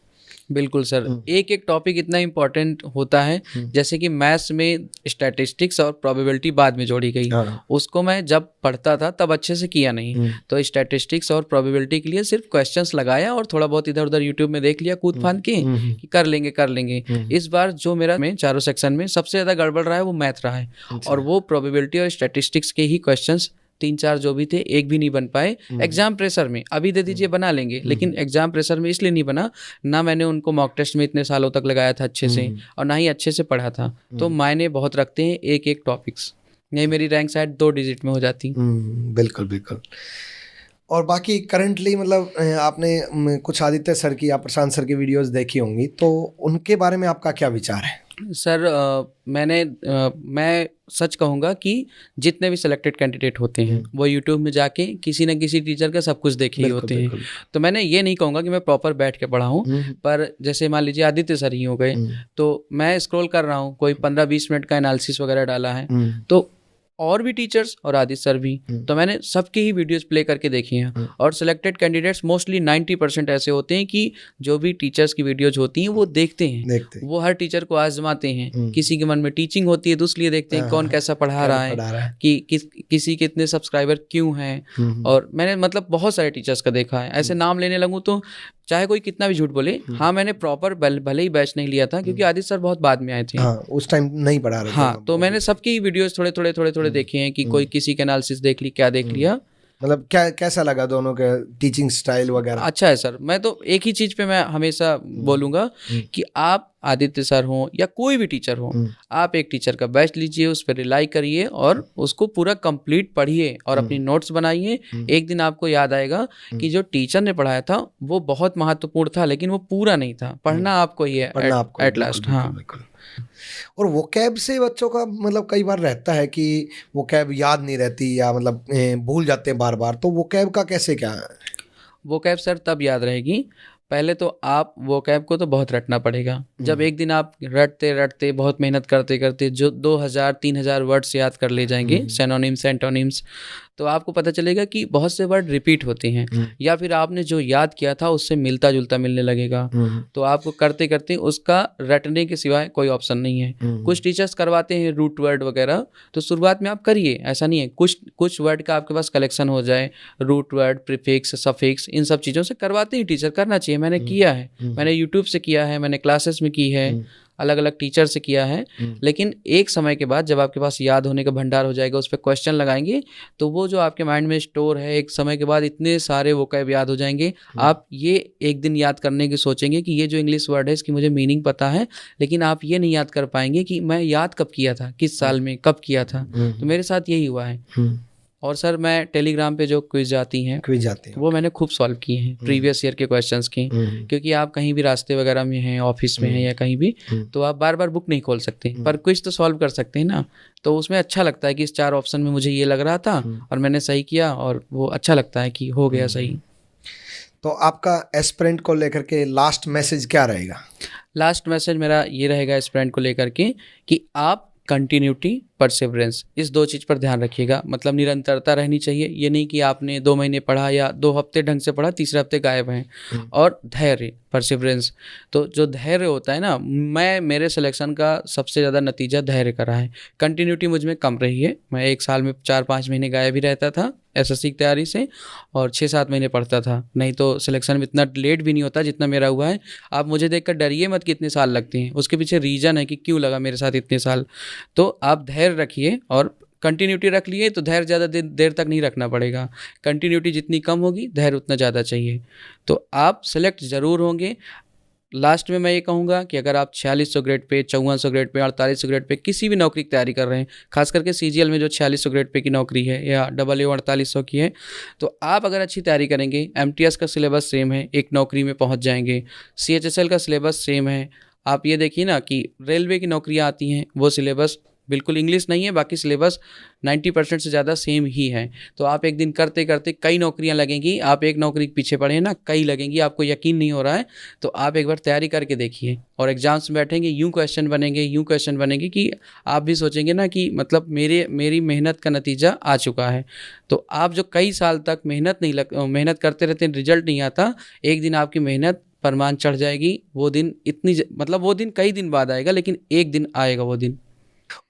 बिल्कुल सर, एक टॉपिक इतना इम्पोर्टेंट होता है, जैसे कि मैथ्स में स्टैटिस्टिक्स और प्रोबेबिलिटी बाद में जोड़ी गई, उसको मैं जब पढ़ता था तब अच्छे से किया नहीं, तो स्टैटिस्टिक्स और प्रोबेबिलिटी के लिए सिर्फ क्वेश्चंस लगाया और थोड़ा बहुत इधर उधर यूट्यूब में देख लिया कूद फांद के कि कर लेंगे। इस बार जो मेरा में चारों सेक्शन में सबसे ज़्यादा गड़बड़ रहा है वो मैथ रहा है, और वो प्रोबेबिलिटी और स्टैटिस्टिक्स के ही क्वेश्चंस 3-4 जो भी थे एक भी नहीं बन पाए। एग्जाम प्रेशर में अभी दे दीजिए बना लेंगे, लेकिन एग्जाम प्रेशर में इसलिए नहीं बना, ना मैंने उनको मॉक टेस्ट में इतने सालों तक लगाया था अच्छे से, और ना ही अच्छे से पढ़ा था, तो मायने बहुत रखते हैं एक टॉपिक्स, नहीं मेरी रैंक शायद 2 डिजिट में हो जाती। बिल्कुल बिल्कुल। और बाकी करंटली मतलब आपने कुछ आदित्य सर की या प्रशांत सर की वीडियोस देखी होंगी, तो उनके बारे में आपका क्या विचार है? सर मैं सच कहूँगा कि जितने भी सिलेक्टेड कैंडिडेट होते हैं वो यूट्यूब में जाके किसी न किसी टीचर का सब कुछ देखे ही होते हैं। तो मैंने ये नहीं कहूँगा कि मैं प्रॉपर बैठ के पढ़ा हूँ, पर जैसे मान लीजिए आदित्य सर ही हो गए, तो मैं स्क्रॉल कर रहा हूँ, कोई 15-20 मिनट का एनालिसिस वगैरह डाला है, तो और भी टीचर्स और आदित्य सर भी, तो मैंने सबके ही वीडियोस प्ले करके देखी हैं। और सिलेक्टेड कैंडिडेट्स मोस्टली 90% ऐसे होते हैं कि जो भी टीचर्स की वीडियोज होती हैं वो देखते हैं, वो हर टीचर को आजमाते हैं। किसी के मन में टीचिंग होती है तो इसलिए देखते हैं कौन कैसा पढ़ा रहा है, कि किसी के इतने सब्सक्राइबर क्यों हैं। और मैंने मतलब बहुत सारे टीचर्स का देखा है, ऐसे नाम लेने लगूँ तो चाहे कोई कितना भी झूठ बोले। हाँ, मैंने प्रॉपर भले ही बैच नहीं लिया था क्योंकि आदित्य सर बहुत बाद में आए थे। हाँ, उस टाइम नहीं पढ़ा रहे थे। हाँ, तो मैंने सबकी वीडियोस थोड़े देखे हैं कि कोई किसी के एनालिसिस देख ली, क्या देख लिया। मतलब क्या कैसा लगा दोनों के टीचिंग स्टाइल वगैरह? अच्छा है सर। मैं तो एक ही चीज़ पे मैं हमेशा बोलूँगा कि आप आदित्य सर हो या कोई भी टीचर हो, आप एक टीचर का बैच लीजिए, उस पर रिलाई करिए और उसको पूरा कंप्लीट पढ़िए और अपनी नोट्स बनाइए। एक दिन आपको याद आएगा कि जो टीचर ने पढ़ाया था वो बहुत महत्वपूर्ण था, लेकिन वो पूरा नहीं था। पढ़ना आपको ही है एट लास्ट। हाँ, और वोकैब से बच्चों का मतलब कई बार रहता है कि वोकैब याद नहीं रहती या मतलब भूल जाते हैं बार बार, तो वोकैब का कैसे क्या है? वोकैब सर तब याद रहेगी, पहले तो आप वोकैब को तो बहुत रटना पड़ेगा। जब एक दिन आप रटते रटते बहुत मेहनत करते करते जो 2000-3000 वर्ड्स याद कर ले जाएंगे, सिनोनिम्स एंटोनिम्स, तो आपको पता चलेगा कि बहुत से वर्ड रिपीट होते हैं, या फिर आपने जो याद किया था उससे मिलता जुलता मिलने लगेगा। तो आपको करते करते उसका रटने के सिवाय कोई ऑप्शन नहीं है। कुछ टीचर्स करवाते हैं रूट वर्ड वगैरह, तो शुरुआत में आप करिए, ऐसा नहीं है। कुछ वर्ड का आपके पास कलेक्शन हो जाए, रूट वर्ड, प्रीफिक्स, सफिक्स, इन सब चीज़ों से करवाते हैं टीचर, करना चाहिए। मैंने किया है, मैंने यूट्यूब से किया है, मैंने क्लासेस में की है, अलग अलग टीचर से किया है। लेकिन एक समय के बाद जब आपके पास याद होने का भंडार हो जाएगा, उस पर क्वेश्चन लगाएंगे, तो वो जो आपके माइंड में स्टोर है, एक समय के बाद इतने सारे वोकैब याद हो जाएंगे। आप ये एक दिन याद करने की सोचेंगे कि ये जो इंग्लिश वर्ड है इसकी मुझे मीनिंग पता है, लेकिन आप ये नहीं याद कर पाएंगे कि मैं याद कब किया था, किस साल में कब किया था। तो मेरे साथ यही हुआ है। और सर मैं टेलीग्राम पे जो क्विज आती हैं वो मैंने खूब सॉल्व किए हैं, प्रीवियस ईयर के क्वेश्चंस की। क्योंकि आप कहीं भी रास्ते वगैरह में हैं, ऑफिस में हैं या कहीं भी, तो आप बार बार बुक नहीं खोल सकते, पर क्विज तो सॉल्व कर सकते हैं ना। तो उसमें अच्छा लगता है कि इस 4 ऑप्शन में मुझे ये लग रहा था और मैंने सही किया, और वो अच्छा लगता है कि हो गया सही। तो आपका एस्पिरेंट को लेकर के लास्ट मैसेज क्या रहेगा? लास्ट मैसेज मेरा ये रहेगा एस्पिरेंट को लेकर के कि आप कंटिन्यूटी, परसेवरेंस, इस 2 चीज़ पर ध्यान रखिएगा। मतलब निरंतरता रहनी चाहिए। ये नहीं कि आपने 2 महीने पढ़ा या 2 हफ्ते ढंग से पढ़ा, तीसरे हफ्ते गायब हैं। और धैर्य, परसेवरेंस, तो जो धैर्य होता है ना, मेरे सिलेक्शन का सबसे ज़्यादा नतीजा धैर्य का रहा है। कंटिन्यूटी मुझ में कम रही है। मैं 1 साल में 4-5 महीने गायब ही रहता था एसएससी की तैयारी से, और 6-7 महीने पढ़ता था। नहीं तो सिलेक्शन में इतना लेट भी नहीं होता जितना मेरा हुआ है। आप मुझे देखकर डरिए मत कि इतने साल लगते हैं, उसके पीछे रीज़न है कि क्यों लगा मेरे साथ इतने साल। तो आप धैर्य रखिए और कंटिन्यूटी रख लिए, तो धैर्य ज़्यादा देर तक नहीं रखना पड़ेगा। कंटिन्यूटी जितनी कम होगी, धैर्य उतना ज़्यादा चाहिए। तो आप सेलेक्ट ज़रूर होंगे। लास्ट में मैं ये कहूँगा कि अगर आप 4600 grade pay, 5400 grade pay, 4800 grade pay किसी भी नौकरी की तैयारी कर रहे हैं, खास करके सीजीएल में जो 4600 ग्रेड पे की नौकरी है या AA 4800 की है, तो आप अगर अच्छी तैयारी करेंगे, एमटीएस का सिलेबस सेम है, एक नौकरी में पहुँच जाएंगे। सीएचएसएल का सिलेबस सेम है। आप ये देखिए ना कि रेलवे की नौकरियाँ आती हैं, वो सिलेबस बिल्कुल इंग्लिश नहीं है, बाकी सिलेबस 90% से ज़्यादा सेम ही है। तो आप एक दिन करते करते कई नौकरियां लगेंगी। आप एक नौकरी के पीछे पड़े हैं ना, कई लगेंगी, आपको यकीन नहीं हो रहा है, तो आप एक बार तैयारी करके देखिए। और एग्जाम्स में बैठेंगे, यूँ क्वेश्चन बनेंगे कि आप भी सोचेंगे ना कि मतलब मेरी मेहनत का नतीजा आ चुका है। तो आप जो कई साल तक मेहनत करते रहते हैं, रिजल्ट नहीं आता, एक दिन आपकी मेहनत परमान चढ़ जाएगी। वो दिन वो दिन कई दिन बाद आएगा, लेकिन एक दिन आएगा वो दिन।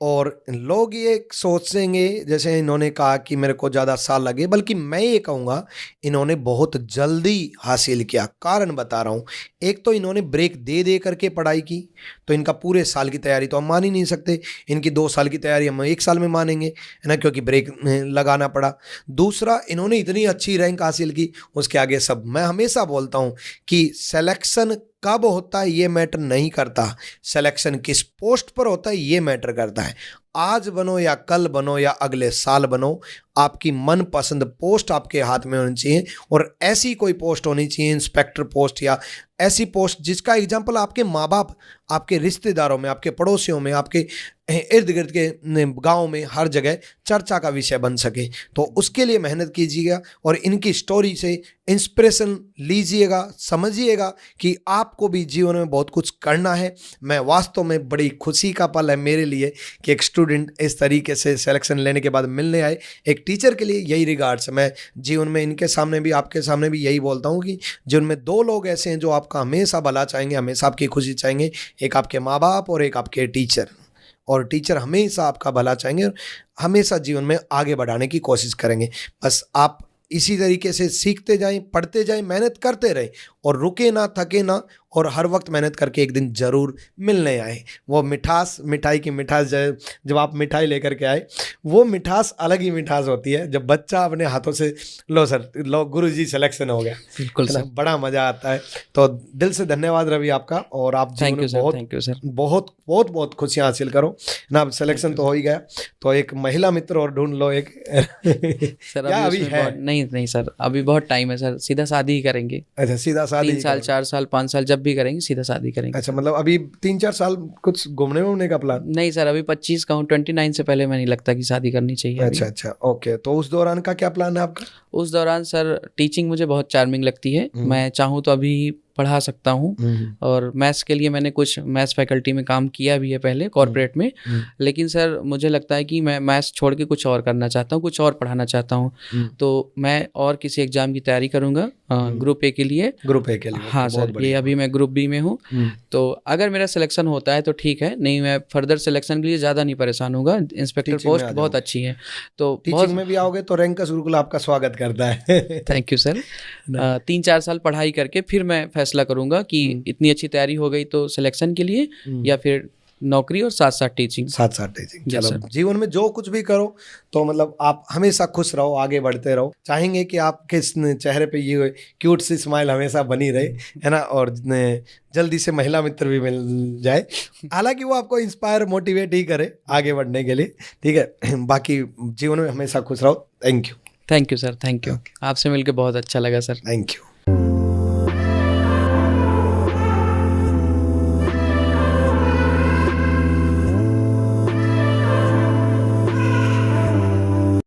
और लोग ये सोचेंगे, जैसे इन्होंने कहा कि मेरे को ज़्यादा साल लगे, बल्कि मैं ये कहूँगा इन्होंने बहुत जल्दी हासिल किया। कारण बता रहा हूँ, एक तो इन्होंने ब्रेक दे करके पढ़ाई की, तो इनका पूरे साल की तैयारी तो हम मान ही नहीं सकते। इनकी 2 साल की तैयारी हम 1 साल में मानेंगे, है ना, क्योंकि ब्रेक लगाना पड़ा। दूसरा, इन्होंने इतनी अच्छी रैंक हासिल की, उसके आगे सब। मैं हमेशा बोलता हूँ कि सिलेक्शन कब होता है ये मैटर नहीं करता, सिलेक्शन किस पोस्ट पर होता है ये मैटर करता है। आज बनो या कल बनो या अगले साल बनो, आपकी मनपसंद पोस्ट आपके हाथ में होनी चाहिए, और ऐसी कोई पोस्ट होनी चाहिए, इंस्पेक्टर पोस्ट या ऐसी पोस्ट जिसका एग्जाम्पल आपके माँ बाप, आपके रिश्तेदारों में, आपके पड़ोसियों में, आपके इर्द गिर्द के गांव में हर जगह चर्चा का विषय बन सके। तो उसके लिए मेहनत कीजिएगा और इनकी स्टोरी से इंस्पिरेशन लीजिएगा, समझिएगा कि आपको भी जीवन में बहुत कुछ करना है। मैं वास्तव में बड़ी खुशी का पल है मेरे लिए कि एक स्टूडेंट इस तरीके से सिलेक्शन लेने के बाद मिलने आए। एक टीचर के लिए यही रिगार्ड्स। मैं जीवन में इनके सामने भी, आपके सामने भी यही बोलता हूँ कि जीवन में दो लोग ऐसे हैं जो आपका हमेशा भला चाहेंगे, हमेशा आपकी खुशी चाहेंगे। एक आपके माँ बाप और एक आपके टीचर। और टीचर हमेशा आपका भला चाहेंगे और हमेशा जीवन में आगे बढ़ाने की कोशिश करेंगे। बस आप इसी तरीके से सीखते जाएं, पढ़ते जाएं, मेहनत करते रहें और रुके ना, थके ना, और हर वक्त मेहनत करके एक दिन ज़रूर मिलने आए। वो मिठास, मिठाई की मिठास, जब आप मिठाई लेकर के आए, वो मिठास अलग ही मिठास होती है जब बच्चा अपने हाथों से, लो सर, लो गुरुजी सिलेक्शन हो गया, बिल्कुल सर, बड़ा मज़ा आता है। तो दिल से धन्यवाद रवि आपका, और आप थैंक यू सर, बहुत थैंक यू सर, बहुत बहुत बहुत खुशियाँ हासिल करो ना। अब सिलेक्शन तो हो ही गया, तो एक महिला मित्र और ढूंढ लो एक। सर या अभी उसमें है? नहीं नहीं सर, अभी बहुत टाइम है सर, सीधा शादी ही करेंगे। अच्छा, सीधा शादी 3 साल, 4 साल, 5 साल जब भी करेंगे सीधा शादी करेंगे। अच्छा, मतलब अभी 3-4 साल कुछ घूमने वूमने का प्लान? नहीं सर, अभी 25 का हूँ, 29 से पहले मैं नहीं लगता कि शादी करनी चाहिए अभी। अच्छा अच्छा, ओके। तो उस दौरान का क्या प्लान है आपका? उस दौरान सर टीचिंग मुझे बहुत चार्मिंग लगती है। मैं चाहूँ तो अभी पढ़ा सकता हूँ, और मैथ्स के लिए मैंने कुछ मैथ्स फैकल्टी में काम किया भी है पहले कॉर्पोरेट में। लेकिन सर मुझे लगता है कि मैं मैथ्स छोड़ के कुछ और करना चाहता हूँ, कुछ और पढ़ाना चाहता हूँ। तो मैं और किसी एग्जाम की तैयारी करूँगा ग्रुप ए के लिए। ग्रुप ए के लिए? हाँ सर, ये अभी मैं ग्रुप बी में हूँ। तो अगर मेरा सिलेक्शन होता है तो ठीक है, नहीं मैं फर्दर सिलेक्शन के लिए ज़्यादा नहीं परेशान होगा। इंस्पेक्टर पोस्ट बहुत अच्छी है, तो टीचिंग में भी आओगे तो रैंकस गुरुकुल आपका स्वागत करता है। Thank you sir. 3-4 साल पढ़ाई करके फिर मैं फैसला करूंगा कि इतनी अच्छी तैयारी हो गई तो सिलेक्शन के लिए, या फिर नौकरी और साथ साथ टीचिंग। चलो, जीवन में जो कुछ भी करो तो मतलब आप हमेशा खुश रहो, आगे बढ़ते रहो। चाहेंगे कि आपके चेहरे पे ये क्यूट सी स्माइल हमेशा बनी रहे, है ना, और जल्दी से महिला मित्र भी मिल जाए, हालांकि वो आपको इंस्पायर, मोटिवेट ही करे आगे बढ़ने के लिए, ठीक है। बाकी जीवन में हमेशा खुश रहो। Thank you. Thank you sir, thank you. आपसे मिलकर बहुत अच्छा लगा सर। Thank you.